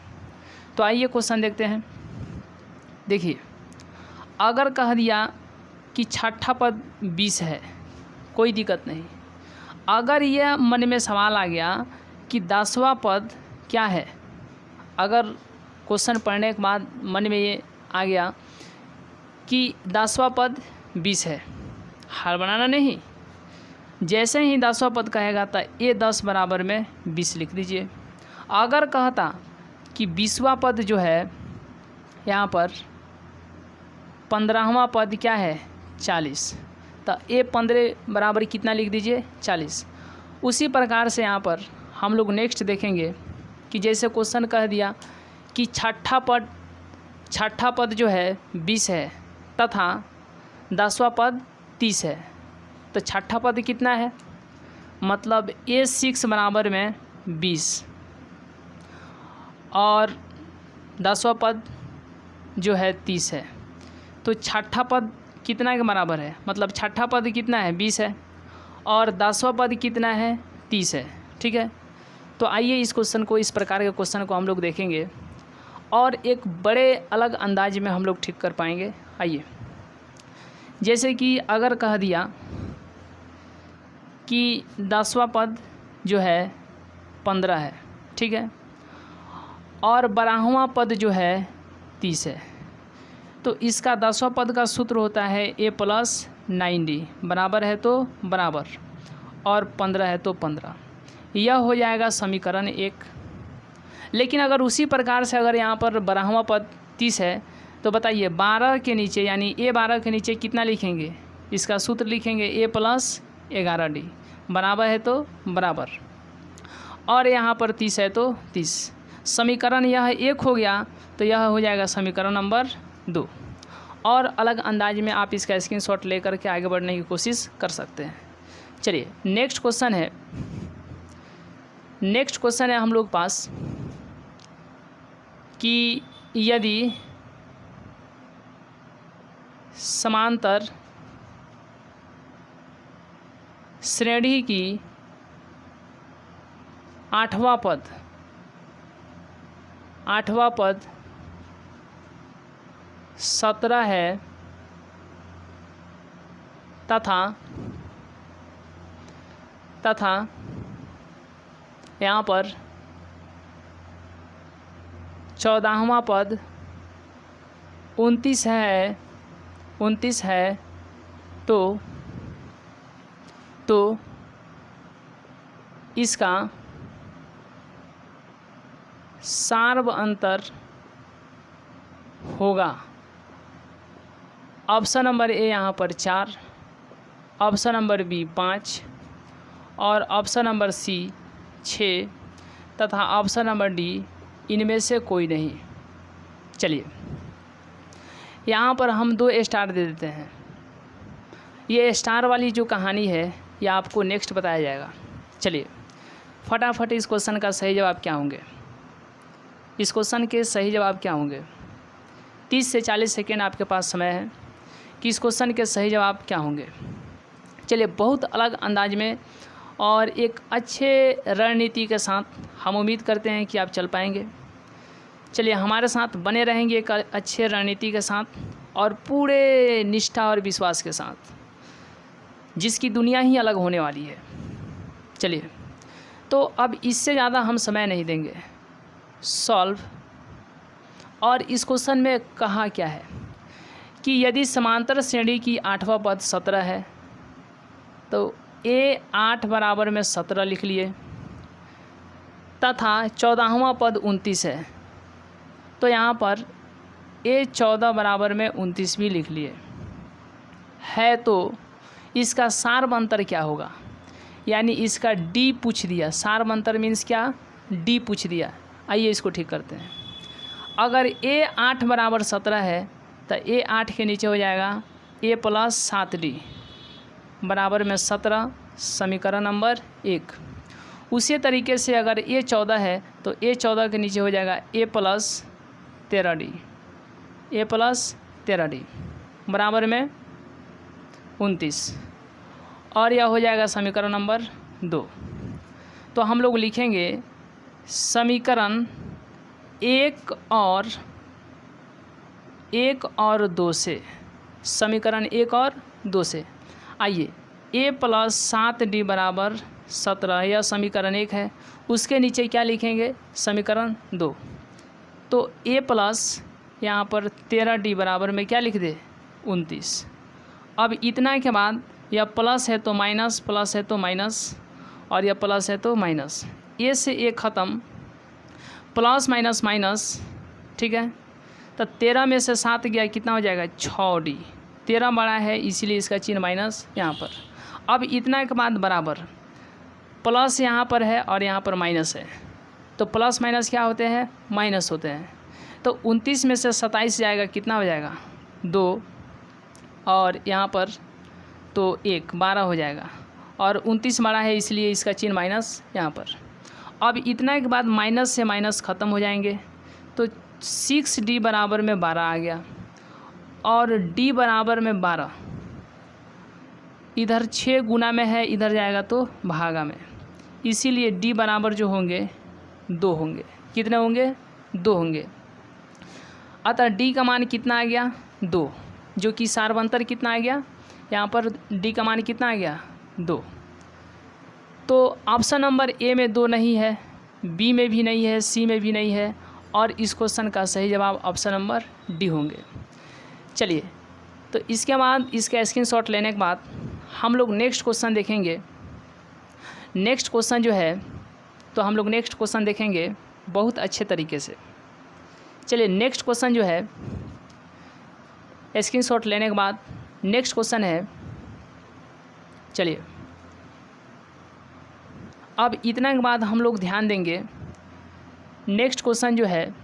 तो आइए क्वेश्चन देखते हैं। देखिए अगर कह दिया कि छठा पद 20 है, कोई दिक्कत नहीं। अगर यह मन में सवाल आ गया कि 10वां पद क्या है, अगर क्वेश्चन पढ़ने के बाद मन में ये आ गया कि 10वां पद 20 है, हार बनाना नहीं, जैसे ही 10वां पद कहेगा तो ये 10 बराबर में 20 लिख दीजिए। अगर कहता कि 20वां पद जो है यहाँ पर 15वां पद क्या है 40, तो ए 15 बराबर कितना लिख दीजिए 40। उसी प्रकार से यहाँ पर हम लोग नेक्स्ट देखेंगे कि जैसे क्वेश्चन कह दिया कि छठा पद जो है 20 है तथा 10वां पद 30 है, तो छठा पद कितना है, मतलब A6 बराबर में 20 और 10वां पद जो है 30 है, तो छठा पद कितना के बराबर है, मतलब छठा पद कितना है 20 है और 10वां पद कितना है 30 है। ठीक है, तो आइए इस क्वेश्चन को, इस प्रकार के क्वेश्चन को हम लोग देखेंगे और एक बड़े अलग अंदाज में हम लोग ठीक कर पाएंगे। आइए, जैसे कि अगर कह दिया कि 10वां पद जो है 15 है, ठीक है, और 12वां पद जो है 30 है, तो इसका 10वां पद का सूत्र होता है A + 9D बराबर है तो बराबर और 15 है तो 15, यह हो जाएगा समीकरण 1। लेकिन अगर उसी प्रकार से अगर यहाँ पर 12वां पद 30 है तो बताइए 12 के नीचे यानी A12 के नीचे कितना लिखेंगे, इसका सूत्र लिखेंगे A + 11D बराबर है तो बराबर और यहाँ पर 30 है तो 30। समीकरण यह 1 हो गया, तो यह हो जाएगा समीकरण नंबर 2। और अलग अंदाज में आप इसका स्क्रीनशॉट लेकर के आगे बढ़ने की कोशिश कर सकते हैं। चलिए नेक्स्ट क्वेश्चन है हम लोग पास कि यदि समांतर श्रेणी की 8वां पद 17 है तथा यहाँ पर 14वां पद 29 है तो इसका सार्व अंतर होगा। ऑप्शन नंबर ए यहाँ पर 4, ऑप्शन नंबर बी 5 और ऑप्शन नंबर सी 6 तथा ऑप्शन नंबर डी इनमें से कोई नहीं। चलिए यहाँ पर हम 2 स्टार दे देते हैं। ये स्टार वाली जो कहानी है यह आपको नेक्स्ट बताया जाएगा। चलिए फटाफट इस क्वेश्चन का सही जवाब क्या होंगे, इस क्वेश्चन के सही जवाब क्या होंगे। 30 से 40 सेकेंड आपके पास समय है कि इस क्वेश्चन के सही जवाब क्या होंगे। चलिए बहुत अलग अंदाज में और एक अच्छे रणनीति के साथ हम उम्मीद करते हैं कि आप चल पाएंगे। चलिए हमारे साथ बने रहेंगे एक अच्छे रणनीति के साथ और पूरे निष्ठा और विश्वास के साथ, जिसकी दुनिया ही अलग होने वाली है। चलिए तो अब इससे ज़्यादा हम समय नहीं देंगे। सॉल्व। और इस क्वेश्चन में कहा क्या है कि यदि समांतर श्रेणी की 8वां पद 17 है तो A8 बराबर में 17 लिख लिए तथा 14वां पद 29 है तो यहाँ पर A14 बराबर में 29 भी लिख लिए है, तो इसका सार्व अंतर क्या होगा, यानी इसका D पूछ दिया। सार्व अंतर मीन्स क्या, D पूछ दिया। आइए इसको ठीक करते हैं। अगर A8 बराबर 17 है तो A8 के नीचे हो जाएगा A + 7D बराबर में 17, समीकरण नंबर 1। उसी तरीके से अगर A14 है तो A14 के नीचे हो जाएगा A + 13D बराबर में 29 और यह हो जाएगा समीकरण नंबर 2। तो हम लोग लिखेंगे समीकरण 1 और 2 से, समीकरण 1 और 2 से। आइए A + 7D बराबर 17 यह समीकरण 1 है, उसके नीचे क्या लिखेंगे, समीकरण 2। तो A + यहाँ पर 13D बराबर में क्या लिख दे 29। अब इतना के बाद यह प्लस है तो माइनस, प्लस है तो माइनस और यह प्लस है तो माइनस, ए से ए ख़त्म, प्लस माइनस माइनस, ठीक है। तो 13 में से 7 गया, कितना हो जाएगा 6D। 13 बड़ा है इसीलिए इसका चिन्ह माइनस यहाँ पर। अब इतना के बाद बराबर, प्लस यहाँ पर है और यहाँ पर माइनस है, तो प्लस माइनस क्या होते हैं, माइनस होते हैं। तो 29 में से 27 जाएगा, कितना हो जाएगा 2, और यहाँ पर तो 1, 12 हो जाएगा, और 29 बड़ा है इसलिए इसका चिन्ह माइनस यहाँ पर। अब इतना के बाद माइनस से माइनस ख़त्म हो जाएंगे, तो 6D बराबर में 12 आ गया, और D बराबर में 12, इधर 6 गुना में है, इधर जाएगा तो भागा में, इसीलिए D बराबर जो होंगे 2 होंगे। कितने होंगे, 2 होंगे। अतः D का मान कितना आ गया 2, जो कि सार्वंतर कितना आ गया, यहाँ पर D का मान कितना आ गया 2। तो ऑप्शन नंबर ए में 2 नहीं है, बी में भी नहीं है, सी में भी नहीं है, और इस क्वेश्चन का सही जवाब ऑप्शन नंबर डी होंगे। चलिए, तो इसके बाद इसका स्क्रीनशॉट लेने के बाद हम लोग नेक्स्ट क्वेश्चन देखेंगे। नेक्स्ट क्वेश्चन जो है, तो हम लोग नेक्स्ट क्वेश्चन देखेंगे बहुत अच्छे तरीके से। चलिए, नेक्स्ट क्वेश्चन जो है, स्क्रीनशॉट लेने के बाद नेक्स्ट क्वेश्चन है, चलिए अब इतना के बाद हम लोग ध्यान देंगे। नेक्स्ट क्वेश्चन जो है,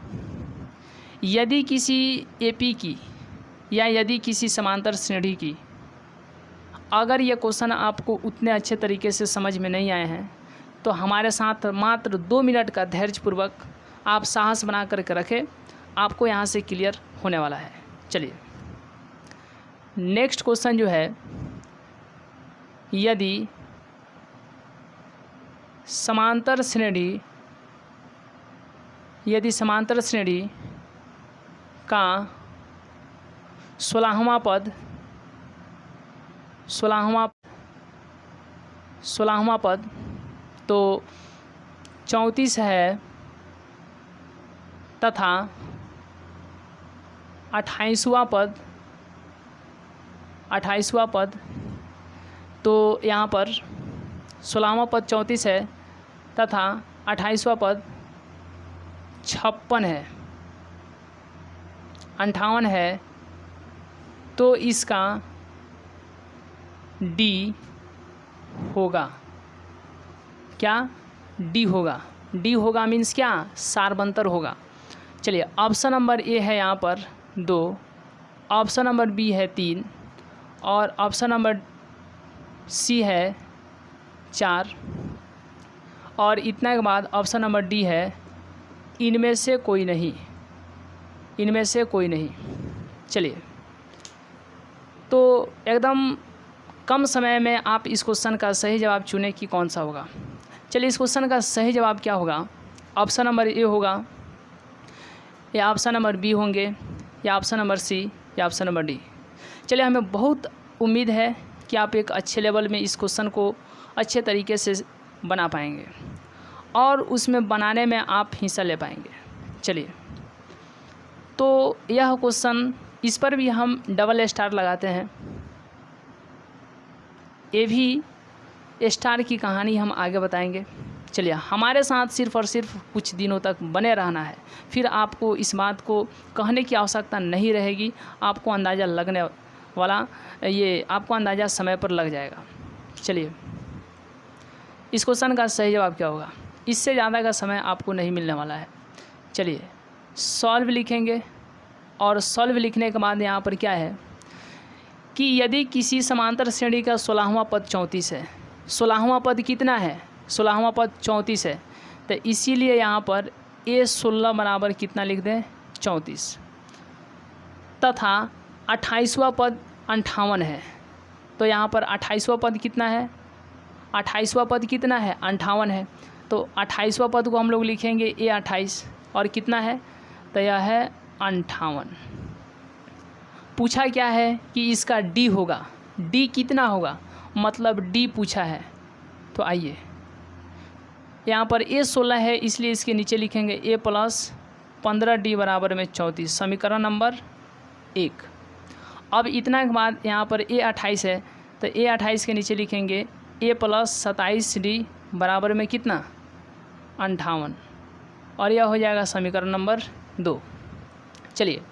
यदि किसी एपी की या यदि किसी समांतर श्रेणी की, अगर ये क्वेश्चन आपको उतने अच्छे तरीके से समझ में नहीं आए हैं तो हमारे साथ मात्र 2 मिनट का धैर्यपूर्वक आप साहस बना करके रखें, आपको यहाँ से क्लियर होने वाला है। चलिए, नेक्स्ट क्वेश्चन जो है, यदि समांतर श्रेणी का 16वां पद तो 34 है तथा 28वां पद तो यहाँ पर 16वां पद 34 है तथा 28वां पद 56 है, 58 है, तो इसका डी होगा। क्या डी होगा? डी होगा मीन्स क्या? सार्वंतर होगा। चलिए, ऑप्शन नंबर ए है यहाँ पर 2, ऑप्शन नंबर बी है 3 और ऑप्शन नंबर सी है 4, और इतना के बाद ऑप्शन नंबर डी है इनमें से कोई नहीं। चलिए, तो एकदम कम समय में आप इस क्वेश्चन का सही जवाब चुनें कि कौन सा होगा। चलिए, इस क्वेश्चन का सही जवाब क्या होगा? ऑप्शन नंबर ए होगा, या ऑप्शन नंबर बी होंगे, या ऑप्शन नंबर सी, या ऑप्शन नंबर डी। चलिए, हमें बहुत उम्मीद है कि आप एक अच्छे लेवल में इस क्वेश्चन को अच्छे तरीके से बना पाएंगे और उसमें बनाने में आप हिस्सा ले पाएंगे। चलिए, तो यह क्वेश्चन, इस पर भी हम डबल स्टार लगाते हैं। ये भी स्टार की कहानी हम आगे बताएंगे। चलिए, हमारे साथ सिर्फ़ और सिर्फ कुछ दिनों तक बने रहना है, फिर आपको इस बात को कहने की आवश्यकता नहीं रहेगी। आपको अंदाज़ा लगने वाला, ये आपको अंदाज़ा समय पर लग जाएगा। चलिए, इस क्वेश्चन का सही जवाब क्या होगा? इससे ज़्यादा का समय आपको नहीं मिलने वाला है। चलिए, सॉल्व लिखेंगे, और सॉल्व लिखने के बाद यहाँ पर क्या है कि यदि किसी समांतर श्रेणी का 16वां पद 34 है, 16वां पद कितना है? 16वां पद 34 है, तो इसीलिए यहाँ पर A16 बराबर कितना लिख दें? 34, तथा 28वां पद 58 है, तो यहाँ पर 28वां पद कितना है? 28वां पद कितना है? 58 है, तो 28वां पद को हम लोग लिखेंगे A28, और कितना है? तो यह है 58। पूछा क्या है कि इसका डी होगा। डी कितना होगा, मतलब डी पूछा है। तो आइए, यहाँ पर A16 है इसलिए इसके नीचे लिखेंगे A + 15D बराबर में 34, समीकरण नंबर 1। अब इतना के बाद यहाँ पर A28 है, तो A28 के नीचे लिखेंगे A + 27D बराबर में कितना? 58। और यह हो जाएगा समीकरण नंबर 2। चलिए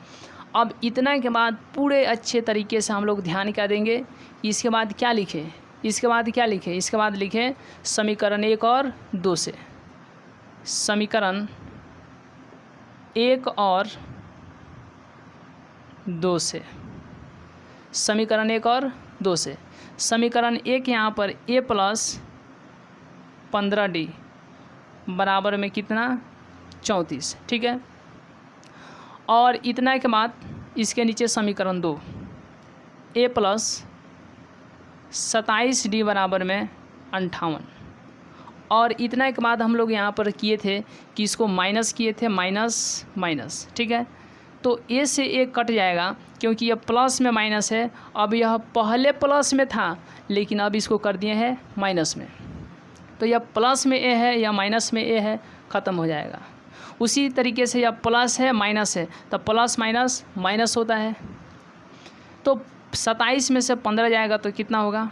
अब इतना के बाद पूरे अच्छे तरीके से हम लोग ध्यान क्या देंगे, इसके बाद क्या लिखें, इसके बाद क्या लिखें, इसके बाद लिखें समीकरण 1 और 2 से, समीकरण 1 और 2 से, समीकरण 1 और 2 से। समीकरण 1 यहाँ पर a प्लस 15d बराबर में कितना 34, ठीक है। और इतना के बाद इसके नीचे समीकरण 2 a प्लस 27d बराबर में 58। और इतना के बाद हम लोग यहाँ पर किए थे कि इसको माइनस किए थे, माइनस माइनस, ठीक है। तो a से a कट जाएगा क्योंकि यह प्लस में माइनस है। अब यह पहले प्लस में था लेकिन अब इसको कर दिए हैं माइनस में, तो यह प्लस में a है या माइनस में a है, ख़त्म हो जाएगा। उसी तरीके से यह प्लस है माइनस है, तब प्लस माइनस माइनस होता है। तो 27 में से 15 जाएगा तो कितना होगा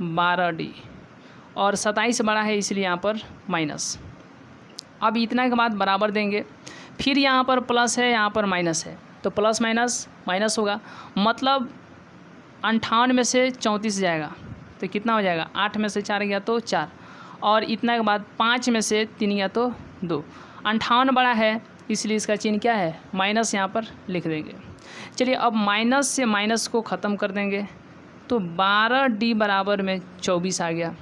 12d, और 27 बड़ा है इसलिए यहाँ पर माइनस। अब इतना के बाद बराबर देंगे, फिर यहाँ पर प्लस है यहाँ पर माइनस है, तो प्लस माइनस माइनस होगा, मतलब 58 में से 34 जाएगा तो कितना हो जाएगा 8 में से 4 गया तो 4, और इतना के बाद 5 में से 3 गया तो 2। 58 बड़ा है इसलिए इसका चिन्ह क्या है माइनस, यहाँ पर लिख देंगे। चलिए अब माइनस से माइनस को ख़त्म कर देंगे तो 12d बराबर में 24 आ गया,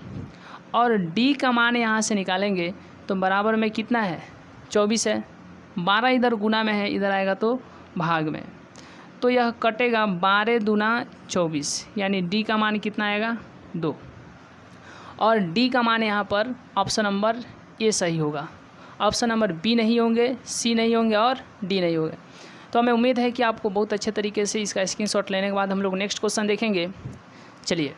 और d का मान यहाँ से निकालेंगे तो बराबर में कितना है 24 है। 12 इधर गुना में है, इधर आएगा तो भाग में, तो यह कटेगा 12 दूना 24, यानी d का मान कितना आएगा 2। और d का मान यहाँ पर ऑप्शन नंबर ए सही होगा, ऑप्शन नंबर बी नहीं होंगे, सी नहीं होंगे और डी नहीं होंगे। तो हमें उम्मीद है कि आपको बहुत अच्छे तरीके से इसका स्क्रीनशॉट लेने के बाद हम लोग नेक्स्ट क्वेश्चन देखेंगे। चलिए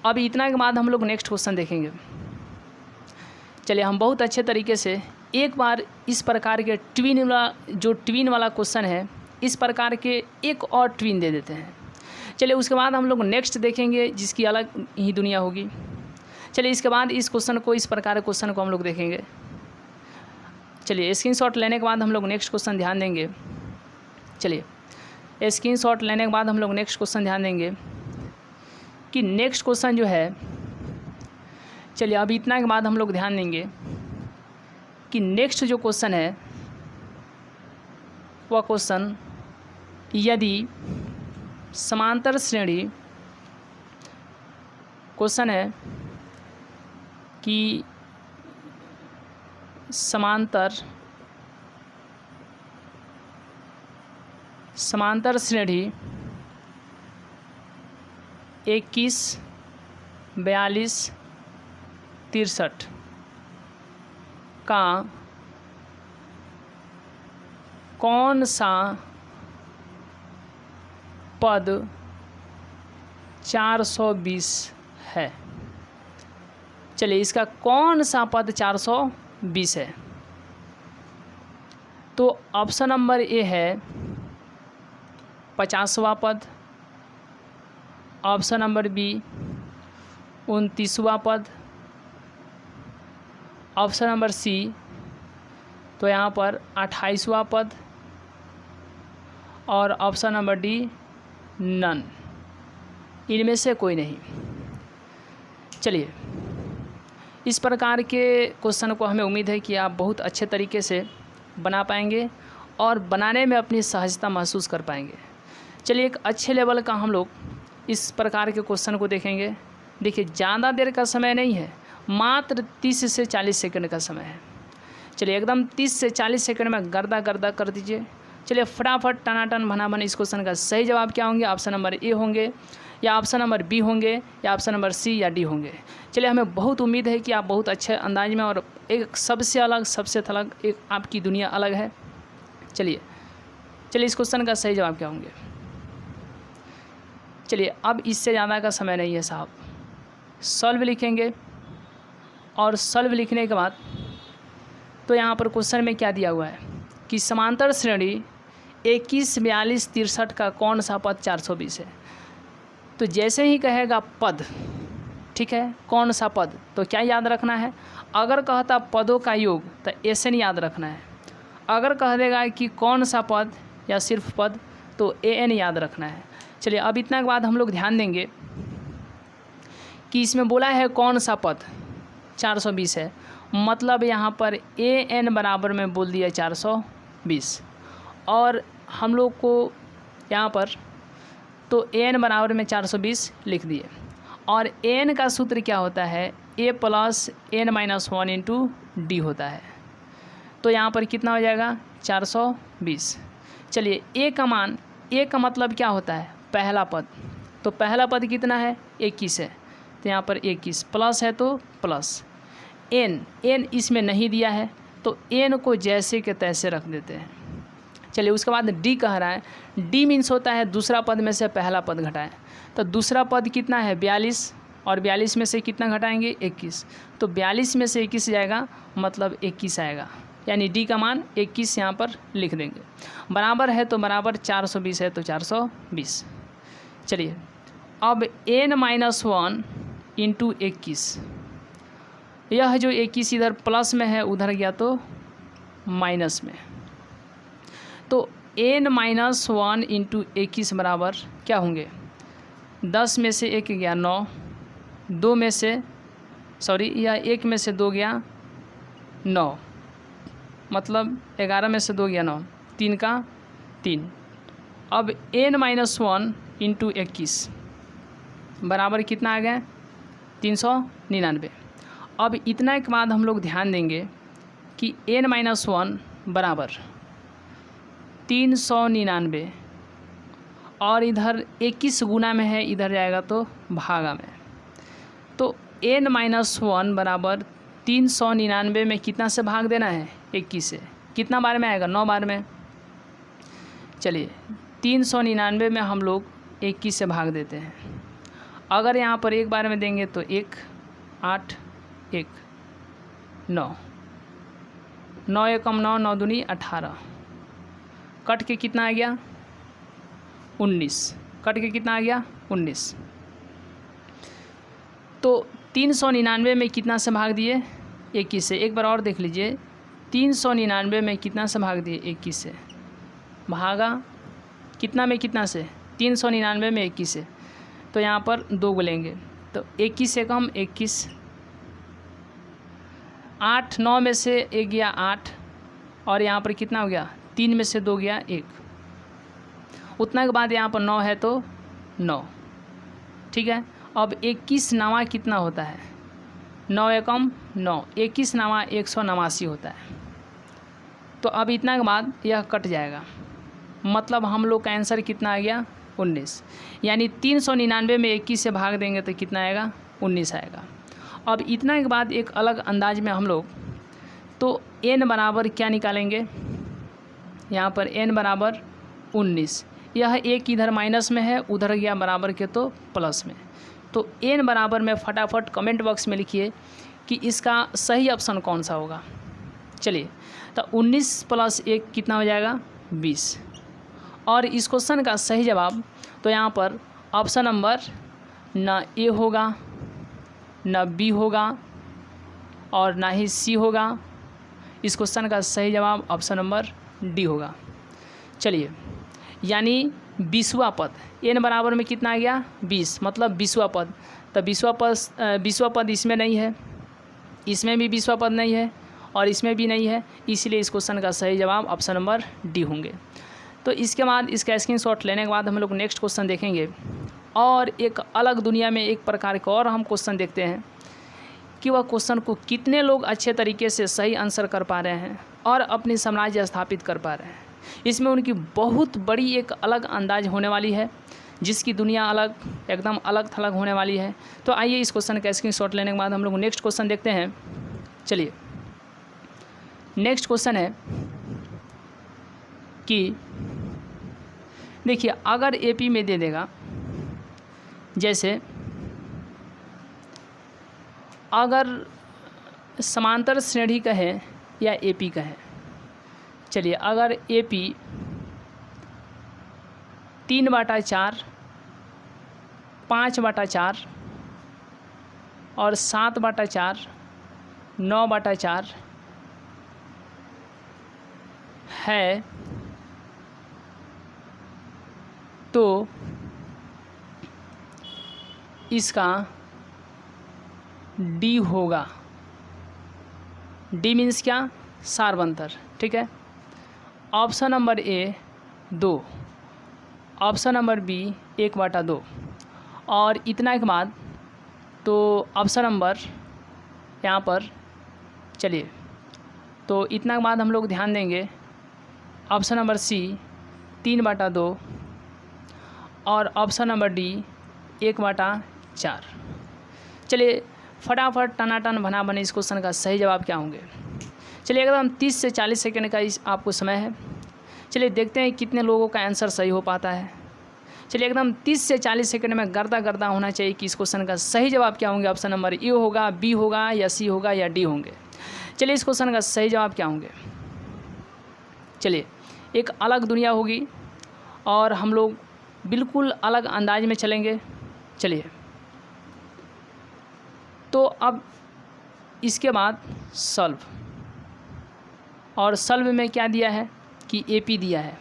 अब इतना के बाद हम लोग नेक्स्ट क्वेश्चन देखेंगे। चलिए हम बहुत अच्छे तरीके से एक बार इस प्रकार के ट्विन वाला क्वेश्चन है, इस प्रकार के एक और ट्विन दे देते हैं। चलिए उसके बाद हम लोग नेक्स्ट देखेंगे जिसकी अलग ही दुनिया होगी। चलिए इसके बाद इस क्वेश्चन को, इस प्रकार के क्वेश्चन को हम लोग देखेंगे। चलिए स्क्रीनशॉट लेने के बाद हम लोग नेक्स्ट क्वेश्चन ध्यान देंगे। चलिए स्क्रीनशॉट लेने के बाद हम लोग नेक्स्ट क्वेश्चन ध्यान देंगे कि नेक्स्ट क्वेश्चन जो है, चलिए अब इतना के बाद हम लोग ध्यान देंगे कि नेक्स्ट जो क्वेश्चन है वह क्वेश्चन, यदि समांतर श्रेणी, क्वेश्चन है कि समांतर श्रेणी 21, 42, 63 का कौन सा पद 420 है। चलिए इसका कौन सा पद 420 है, तो ऑप्शन नंबर ए है 50वां पद, ऑप्शन नंबर बी 29वां पद, ऑप्शन नंबर सी तो यहाँ पर 28वां पद, और ऑप्शन नंबर डी नन, इनमें से कोई नहीं। चलिए इस प्रकार के क्वेश्चन को हमें उम्मीद है कि आप बहुत अच्छे तरीके से बना पाएंगे और बनाने में अपनी सहजता महसूस कर पाएंगे। चलिए एक अच्छे लेवल का हम लोग इस प्रकार के क्वेश्चन को देखेंगे। देखिए ज़्यादा देर का समय नहीं है, मात्र 30 से 40 सेकंड का समय है। चलिए एकदम 30 से 40 सेकंड में गर्दा गर्दा कर दीजिए। चलिए फटाफट टनाटन भनाभन इस क्वेश्चन का सही जवाब क्या होंगे, ऑप्शन नंबर ए होंगे या ऑप्शन नंबर बी होंगे या ऑप्शन नंबर सी या डी होंगे। चलिए हमें बहुत उम्मीद है कि आप बहुत अच्छे अंदाज में, और एक सबसे अलग एक आपकी दुनिया अलग है। चलिए इस क्वेश्चन का सही जवाब क्या होंगे। चलिए अब इससे ज़्यादा का समय नहीं है साहब, सॉल्व लिखेंगे, और सॉल्व लिखने के बाद तो यहाँ पर क्वेश्चन में क्या दिया हुआ है कि समांतर श्रेणी 21, 42, 63 का कौन सा पद 420 है। तो जैसे ही कहेगा पद, ठीक है, कौन सा पद, तो क्या याद रखना है, अगर कहता पदों का योग तो एन याद रखना है, अगर कह देगा कि कौन सा पद या सिर्फ पद तो एन याद रखना है। चलिए अब इतना के बाद हम लोग ध्यान देंगे कि इसमें बोला है कौन सा पद 420 है, मतलब यहाँ पर एन बराबर में बोल दिया 420 और हम लोग को यहाँ पर तो एन बराबर में 420 लिख दिए और एन का सूत्र क्या होता है, a plus n minus 1 into d होता है। तो यहाँ पर कितना हो जाएगा 420। चलिए ए का मान, ए का मतलब क्या होता है, पहला पद, तो पहला पद कितना है 21 है, तो यहाँ पर 21 प्लस है तो प्लस एन इसमें नहीं दिया है तो एन को जैसे के तैसे रख देते हैं। चलिए उसके बाद डी कह रहा है, डी मीन्स होता है दूसरा पद में से पहला पद घटाएं, तो दूसरा पद कितना है 42 और 42 में से कितना घटाएंगे 21, तो 42 में से 21 जाएगा मतलब 21 आएगा, यानी डी का मान 21 यहाँ पर लिख देंगे। बराबर है तो बराबर 420 है तो 420। चलिए अब n माइनस 1 इंटू 21, यह जो 21 इधर प्लस में है उधर गया तो माइनस में, तो n माइनस 1 इंटू 21 बराबर क्या होंगे, 10 में से 1 गया 9, 2 में से यह 1 में से 2 गया 9, मतलब 11 में से 2 गया 9, 3 का 3। अब n माइनस 1 इंटू 21 बराबर कितना आ गया 399। अब इतना के बाद हम लोग ध्यान देंगे कि n माइनस 1 बराबर 399 और इधर 21 गुना में है, इधर जाएगा तो भागा में, तो n माइनस 1 बराबर 399 में कितना से भाग देना है 21 से, कितना बार में आएगा 9 बार में। चलिए 399 में हम लोग 21 से भाग देते हैं, अगर यहाँ पर एक बार में देंगे तो 1 8 1 9, 9 एकम 9, 9 दूनी 18, कट के कितना आ गया 19, कट के कितना आ गया 19। तो 399 में कितना से भाग दिए 21 से, एक बार और देख लीजिए 399 में कितना से भाग दिए 21 से, भागा कितना में कितना से 399 में 21 से, तो यहाँ पर 2 बोलेंगे तो 21 से कम 21, 8 9 में से 1 गया 8 और यहाँ पर कितना हो गया 3 में से 2 गया 1, उतना के बाद यहाँ पर 9 है तो 9, ठीक है। अब 21 नवा कितना होता है 9 एकम 9, 21 नवा 189 होता है, तो अब इतना के बाद यह कट जाएगा, मतलब हम लोग का आंसर कितना आ गया 19, यानी 399 में 21 से भाग देंगे तो कितना आएगा 19 आएगा। अब इतना के बाद एक अलग अंदाज में हम लोग तो n बराबर क्या निकालेंगे, यहाँ पर n बराबर 19, यह एक इधर माइनस में है उधर गया बराबर के तो प्लस में, तो n बराबर में फटाफट कमेंट बॉक्स में लिखिए कि इसका सही ऑप्शन कौन सा होगा। चलिए तो 19 प्लस 1 कितना हो जाएगा 20, और इस क्वेश्चन का सही जवाब तो यहाँ पर ऑप्शन नंबर ना ए होगा ना बी होगा और ना ही सी होगा, इस क्वेश्चन का सही जवाब ऑप्शन नंबर डी होगा। चलिए यानी 20वां पद n बराबर में कितना आ गया 20, मतलब 20वां पद, तो 20वां पद इसमें नहीं है, इसमें भी 20वां पद नहीं है और इसमें भी नहीं है, इसलिए इस क्वेश्चन का सही जवाब ऑप्शन नंबर डी होंगे। तो इसके बाद इसका स्क्रीनशॉट लेने के बाद हम लोग नेक्स्ट क्वेश्चन देखेंगे और एक अलग दुनिया में एक प्रकार का और हम क्वेश्चन देखते हैं कि वह क्वेश्चन को कितने लोग अच्छे तरीके से सही आंसर कर पा रहे हैं और अपनी साम्राज्य स्थापित कर पा रहे हैं। इसमें उनकी बहुत बड़ी एक अलग अंदाज होने वाली है, जिसकी दुनिया अलग एकदम अलग थलग होने वाली है। तो आइए इस क्वेश्चन का स्क्रीनशॉट लेने के बाद हम लोग नेक्स्ट क्वेश्चन देखते हैं। चलिए नेक्स्ट क्वेश्चन है कि देखिए अगर एपी में दे देगा, जैसे अगर समांतर श्रेणी का है या एपी का है। चलिए अगर एपी 3/4, 5/4 और 7/4 9/4 है, तो इसका डी होगा। डी मीन्स क्या? सार्वंतर। ठीक है। Option number A 2, option number B 1/2 और इतना के बाद तो ऑप्शन नंबर यहाँ पर, चलिए तो इतना के बाद हम लोग ध्यान देंगे ऑप्शन नंबर सी 3/2 और ऑप्शन नंबर डी 1/4। चलिए फटाफट टनाटन बना बने इस क्वेश्चन का सही जवाब क्या होंगे। चलिए एकदम 30 से 40 सेकंड का इस आपको समय है। चलिए देखते हैं कितने लोगों का आंसर सही हो पाता है। चलिए एकदम 30 से 40 सेकंड में गर्दा होना चाहिए कि इस क्वेश्चन का सही जवाब क्या होंगे। ऑप्शन नंबर ए होगा, बी होगा या सी होगा या डी होंगे। चलिए इस क्वेश्चन का सही जवाब क्या होंगे। चलिए एक अलग दुनिया होगी और हम लोग बिल्कुल अलग अंदाज में चलेंगे। चलिए तो अब इसके बाद सॉल्व, और सॉल्व में क्या दिया है कि एपी दिया है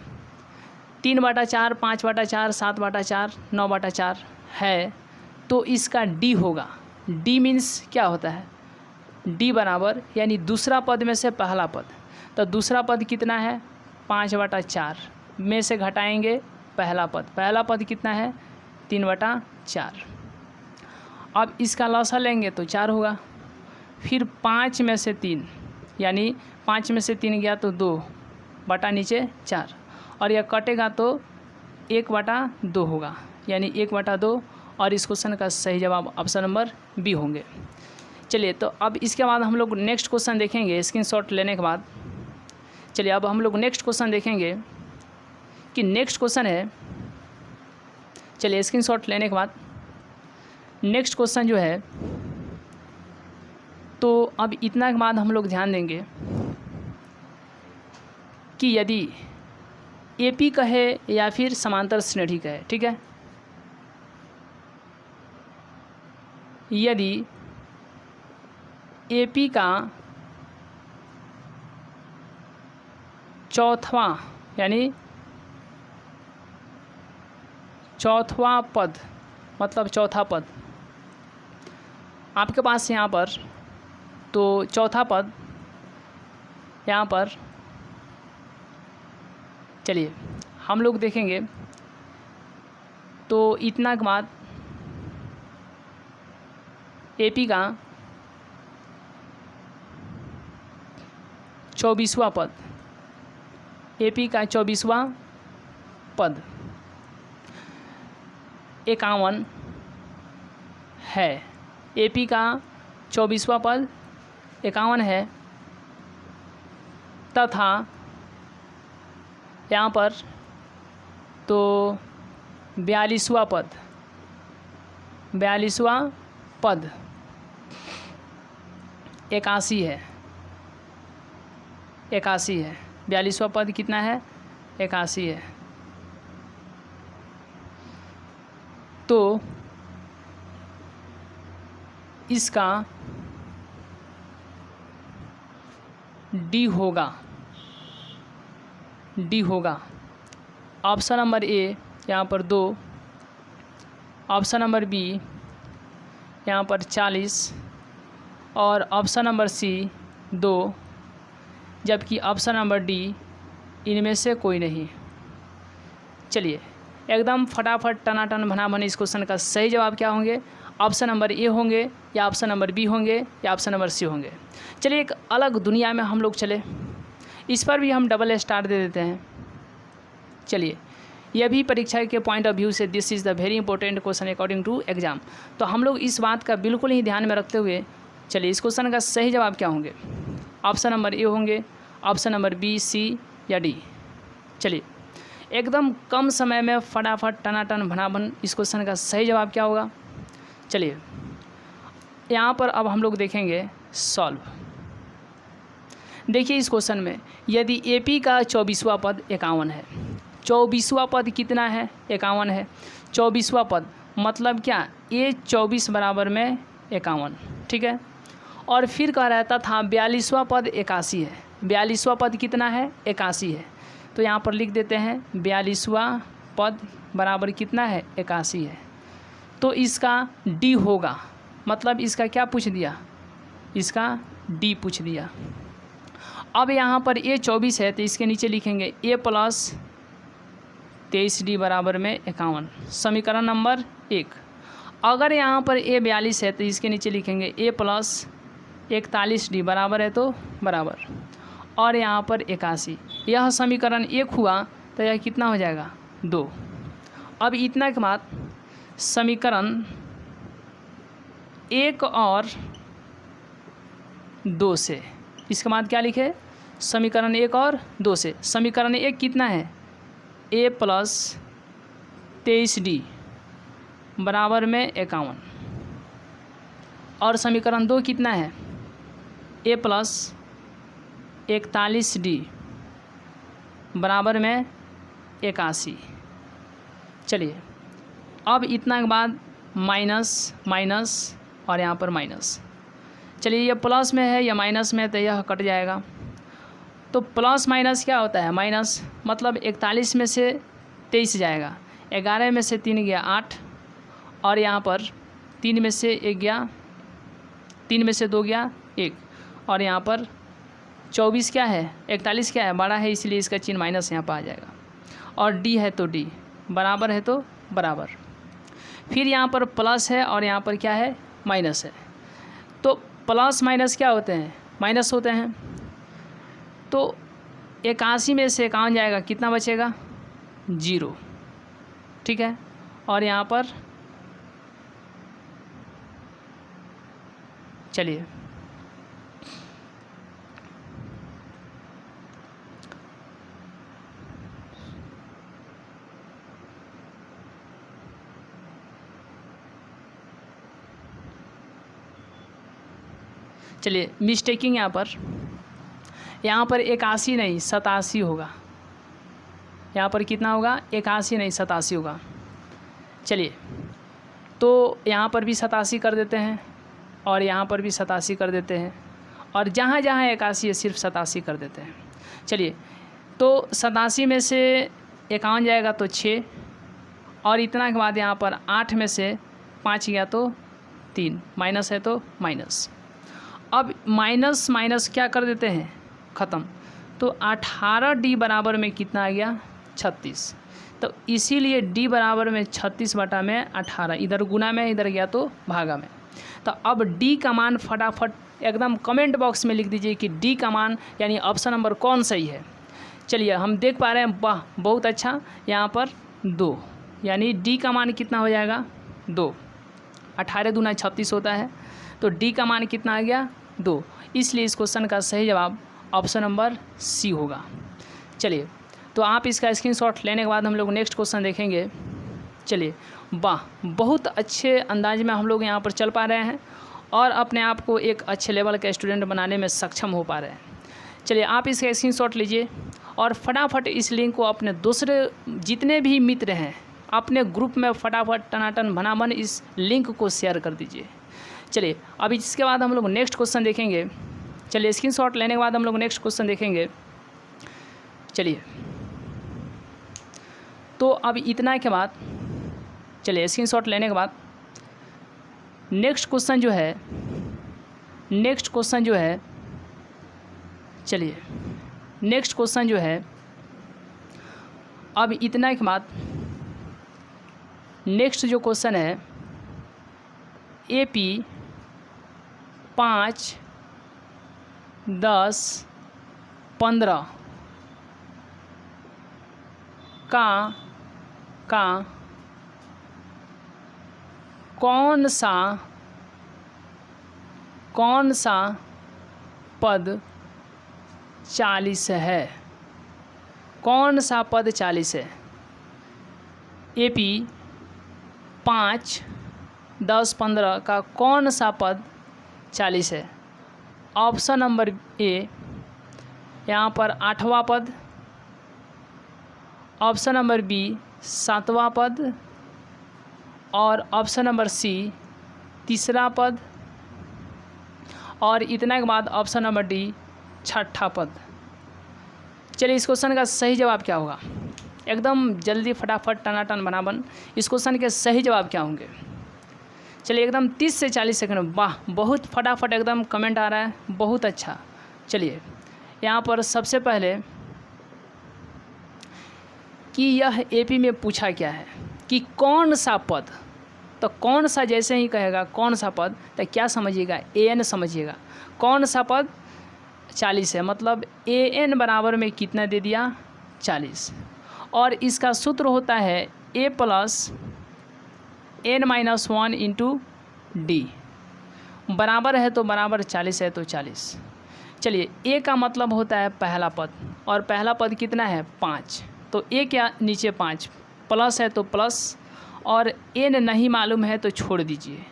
3/4 5/4 7/4 9/4 है, तो इसका डी होगा। डी मीन्स क्या होता है? डी बराबर यानी दूसरा पद में से पहला पद। तो दूसरा पद कितना है? 5/4 में से घटाएंगे पहला पद। पहला पद कितना है? 3/4। अब इसका लॉसा लेंगे तो 4 होगा। फिर 5 में से 3 यानी 5 में से 3 गया तो 2 बटा नीचे 4, और यह कटेगा तो 1/2 होगा, यानी 1/2। और इस क्वेश्चन का सही जवाब ऑप्शन नंबर बी होंगे। चलिए तो अब इसके बाद हम लोग नेक्स्ट क्वेश्चन देखेंगे स्क्रीनशॉट लेने के बाद। चलिए अब हम लोग नेक्स्ट क्वेश्चन देखेंगे कि नेक्स्ट क्वेश्चन है। चलिए स्क्रीनशॉट लेने के बाद नेक्स्ट क्वेश्चन जो है, तो अब इतना के बाद हम लोग ध्यान देंगे कि यदि एपी कहे या फिर समांतर श्रेणी कहे। ठीक है। यदि एपी का चौथा यानी चौथा पद, मतलब चौथा पद आपके पास यहाँ पर, तो चौथा पद यहाँ पर, चलिए हम लोग देखेंगे तो इतना के बाद एपी का 24वां पद, एपी का 24वां पद 51 है। एपी का 24वां पद 51 है, तथा यहाँ पर तो 42वां पद 81 है। 42वां पद कितना है? 81 है। तो इसका डी होगा। ऑप्शन नंबर ए यहाँ पर 2, ऑप्शन नंबर बी यहाँ पर 40 और ऑप्शन नंबर सी 2, जबकि ऑप्शन नंबर डी इनमें से कोई नहीं। चलिए एकदम फटाफट टनाटन भनाभन इस क्वेश्चन का सही जवाब क्या होंगे। ऑप्शन नंबर ए होंगे या ऑप्शन नंबर बी होंगे या ऑप्शन नंबर सी होंगे। चलिए एक अलग दुनिया में हम लोग चले, इस पर भी हम डबल स्टार दे देते हैं। चलिए यह भी परीक्षा के पॉइंट ऑफ व्यू से this is the very important question according to exam. तो हम लोग इस बात का बिल्कुल ही ध्यान में रखते हुए चलिए इस क्वेश्चन का सही जवाब क्या होंगे। ऑप्शन नंबर ए होंगे, ऑप्शन नंबर बी, सी या डी। चलिए एकदम कम समय में फटाफट टनाटन भनाभन इस क्वेश्चन का सही जवाब क्या होगा। चलिए यहाँ पर अब हम लोग देखेंगे सॉल्व। देखिए इस क्वेश्चन में यदि एपी का 24वां पद 51 है, 24वां पद कितना है? 51 है। 24वां पद मतलब क्या? ए 24 बराबर में 51, ठीक है। और फिर कह रहा था 42वां पद 81 है। 42वां पद कितना है? 81 है। तो यहाँ पर लिख देते हैं 42वां पद बराबर कितना है? 81 है। तो इसका डी होगा, मतलब इसका क्या पूछ दिया? इसका डी पूछ दिया। अब यहाँ पर ए 24 है तो इसके नीचे लिखेंगे ए प्लस 23D बराबर में 51, समीकरण नंबर 1। अगर यहाँ पर ए 42 है तो इसके नीचे लिखेंगे ए प्लस 41D बराबर है तो बराबर, और यहाँ पर 81। यह समीकरण 1 हुआ तो यह कितना हो जाएगा? 2। अब इतना के बाद समीकरण 1 और 2 से, इसके बाद क्या लिखे? समीकरण 1 और 2 से। समीकरण 1 कितना है? ए प्लस 23D बराबर में 51, और समीकरण 2 कितना है? ए प्लस 41D बराबर में 81। चलिए अब इतना के बाद माइनस माइनस और यहाँ पर माइनस। चलिए ये प्लस में है या माइनस में है तो यह कट जाएगा। तो प्लस माइनस क्या होता है? माइनस, मतलब 41 में से 23 जाएगा, 11 में से 3 गया 8, और यहाँ पर 3 में से 1 गया, 3 में से 2 गया 1, और यहाँ पर 24 क्या है? 41 क्या है? बड़ा है, इसलिए इसका चिन्ह माइनस यहाँ पर आ जाएगा। और डी है तो डी, बराबर है तो बराबर। फिर यहाँ पर प्लस है और यहाँ पर क्या है? माइनस है। तो प्लस माइनस क्या होते हैं? माइनस होते हैं। तो 81 में से 51 जाएगा, कितना बचेगा? 0, ठीक है। और यहाँ पर चलिए चलिए मिस्टेकिंग यहाँ पर 81 नहीं 87 होगा। यहाँ पर कितना होगा? 81 नहीं 87 होगा। चलिए तो यहाँ पर भी 87 कर देते हैं, और यहाँ पर भी 87 कर देते हैं, और जहाँ जहाँ 81 है सिर्फ 87 कर देते हैं। चलिए तो 87 में से 51 जाएगा तो 6, और इतना के बाद यहाँ पर 8 में से 5 गया तो 3, माइनस है तो माइनस। अब माइनस माइनस क्या कर देते हैं? ख़त्म। तो 18D बराबर में कितना आ गया? 36। तो इसीलिए D बराबर में 36 बटा में 18, इधर गुना में, इधर गया तो भागा में। तो अब D का मान फटाफट एकदम कमेंट बॉक्स में लिख दीजिए कि D का मान यानी ऑप्शन नंबर कौन सही है। चलिए हम देख पा रहे हैं, वाह बहुत अच्छा, यहाँ पर 2, यानी D का मान कितना हो जाएगा? 2। 18 दूना 36 होता है, तो D का मान कितना आ गया? 2। इसलिए इस क्वेश्चन का सही जवाब ऑप्शन नंबर सी होगा। चलिए तो आप इसका स्क्रीनशॉट लेने के बाद हम लोग नेक्स्ट क्वेश्चन देखेंगे। चलिए वाह बहुत अच्छे अंदाज में हम लोग यहाँ पर चल पा रहे हैं और अपने आप को एक अच्छे लेवल का स्टूडेंट बनाने में सक्षम हो पा रहे हैं। चलिए आप इसका स्क्रीनशॉट लीजिए और फटाफट इस लिंक को अपने दूसरे जितने भी मित्र हैं अपने ग्रुप में फटाफट टनाटन भनाभन इस लिंक को शेयर कर दीजिए। चलिए अब इसके बाद हम लोग नेक्स्ट क्वेश्चन देखेंगे। चलिए स्क्रीनशॉट लेने के बाद हम लोग नेक्स्ट क्वेश्चन देखेंगे। चलिए तो अब इतना के बाद चलिए स्क्रीनशॉट लेने के बाद नेक्स्ट क्वेश्चन जो है चलिए नेक्स्ट क्वेश्चन जो है अब इतना के बाद नेक्स्ट जो क्वेश्चन है AP 5, 10, 15 का कौन सा पद 40 है? कौन सा पद 40 है? AP 5, 10, 15 का कौन सा पद 40 है? ऑप्शन नंबर ए यहाँ पर 8वां पद, ऑप्शन नंबर बी 7वां पद, और ऑप्शन नंबर सी 3रा पद, और इतना के बाद ऑप्शन नंबर डी छठा पद। चलिए इस क्वेश्चन का सही जवाब क्या होगा, एकदम जल्दी फटाफट टनाटन बनाबन इस क्वेश्चन के सही जवाब क्या होंगे। चलिए एकदम 30 से 40 सेकंड, वाह बहुत फटाफट एकदम कमेंट आ रहा है, बहुत अच्छा। चलिए यहाँ पर सबसे पहले कि यह एपी में पूछा क्या है कि कौन सा पद, तो कौन सा जैसे ही कहेगा कौन सा पद तो क्या समझिएगा, एन समझिएगा। कौन सा पद 40 है, मतलब एन बराबर में कितना दे दिया 40, और इसका सूत्र होता है a plus n minus 1 into d, बराबर है तो बराबर 40 है तो 40। चलिए ए का मतलब होता है पहला पद, और पहला पद कितना है 5, तो ए क्या नीचे 5, प्लस है तो प्लस, और एन नहीं मालूम है तो छोड़ दीजिए।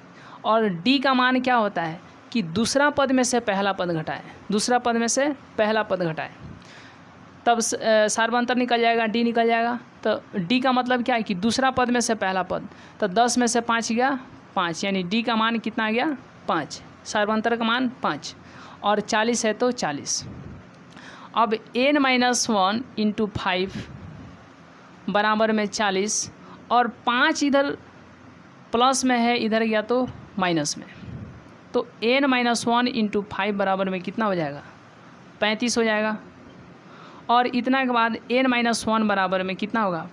और डी का मान क्या होता है कि दूसरा पद में से पहला पद घटाए, दूसरा पद में से पहला पद घटाए, तब सार्वंतर निकल जाएगा, डी निकल जाएगा। तो डी का मतलब क्या है कि दूसरा पद में से पहला पद, तो 10 में से 5 गया 5, यानी डी का मान कितना आ गया 5, सार्वंतर का मान 5, और 40 है तो 40। अब n माइनस 1 इंटू 5 बराबर में 40, और 5 इधर प्लस में है, इधर गया तो माइनस में, तो n माइनस 1 इंटू 5 बराबर में कितना हो जाएगा 35 हो जाएगा। और इतना के बाद n माइनस 1 बराबर में कितना होगा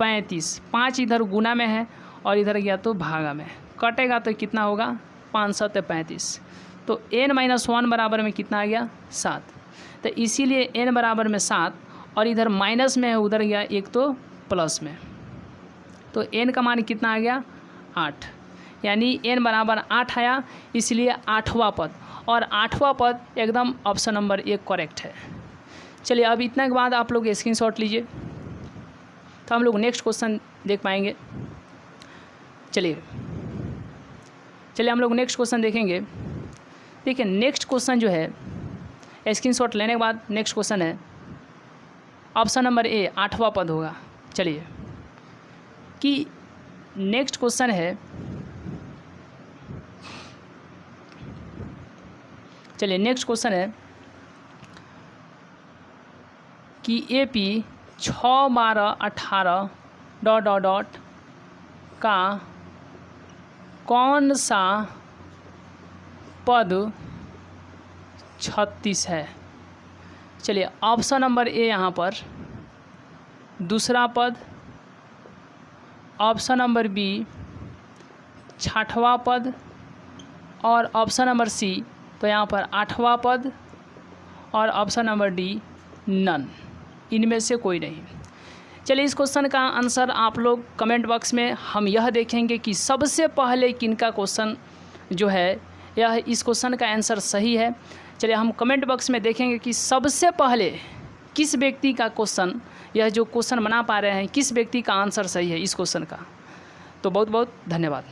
35, 5 इधर गुना में है और इधर गया तो भागा में, कटेगा तो कितना होगा 5 7 35, तो n माइनस 1 बराबर में कितना आ गया 7, तो इसीलिए n बराबर में 7, और इधर माइनस में है उधर गया एक तो प्लस में, तो n का मान कितना आ गया 8, यानी n बराबर 8 आया, इसलिए 8वां पद, और 8वां पद एकदम ऑप्शन नंबर 1 करेक्ट है। चलिए अब इतना के बाद आप लोग स्क्रीनशॉट लीजिए, तो हम लोग नेक्स्ट क्वेश्चन देख पाएंगे। चलिए हम लोग नेक्स्ट क्वेश्चन देखेंगे। देखिए नेक्स्ट क्वेश्चन जो है, स्क्रीनशॉट लेने के बाद नेक्स्ट क्वेश्चन है ऑप्शन नंबर ए 8वां पद होगा। चलिए कि नेक्स्ट क्वेश्चन है, चलिए नेक्स्ट क्वेश्चन है कि AP 6 12 18 ... का कौन सा पद 36 है। चलिए ऑप्शन नंबर ए यहाँ पर दूसरा पद, ऑप्शन नंबर बी छठवां पद, और ऑप्शन नंबर सी तो यहाँ पर 8वां पद, और ऑप्शन नंबर डी नन, इनमें से कोई नहीं। चलिए इस क्वेश्चन का आंसर आप लोग कमेंट बॉक्स में हम यह देखेंगे कि सबसे पहले किनका क्वेश्चन जो है यह इस क्वेश्चन का आंसर सही है। चलिए हम कमेंट बॉक्स में देखेंगे कि सबसे पहले किस व्यक्ति का क्वेश्चन, यह जो क्वेश्चन बना पा रहे हैं, किस व्यक्ति का आंसर सही है इस क्वेश्चन का। तो बहुत बहुत धन्यवाद।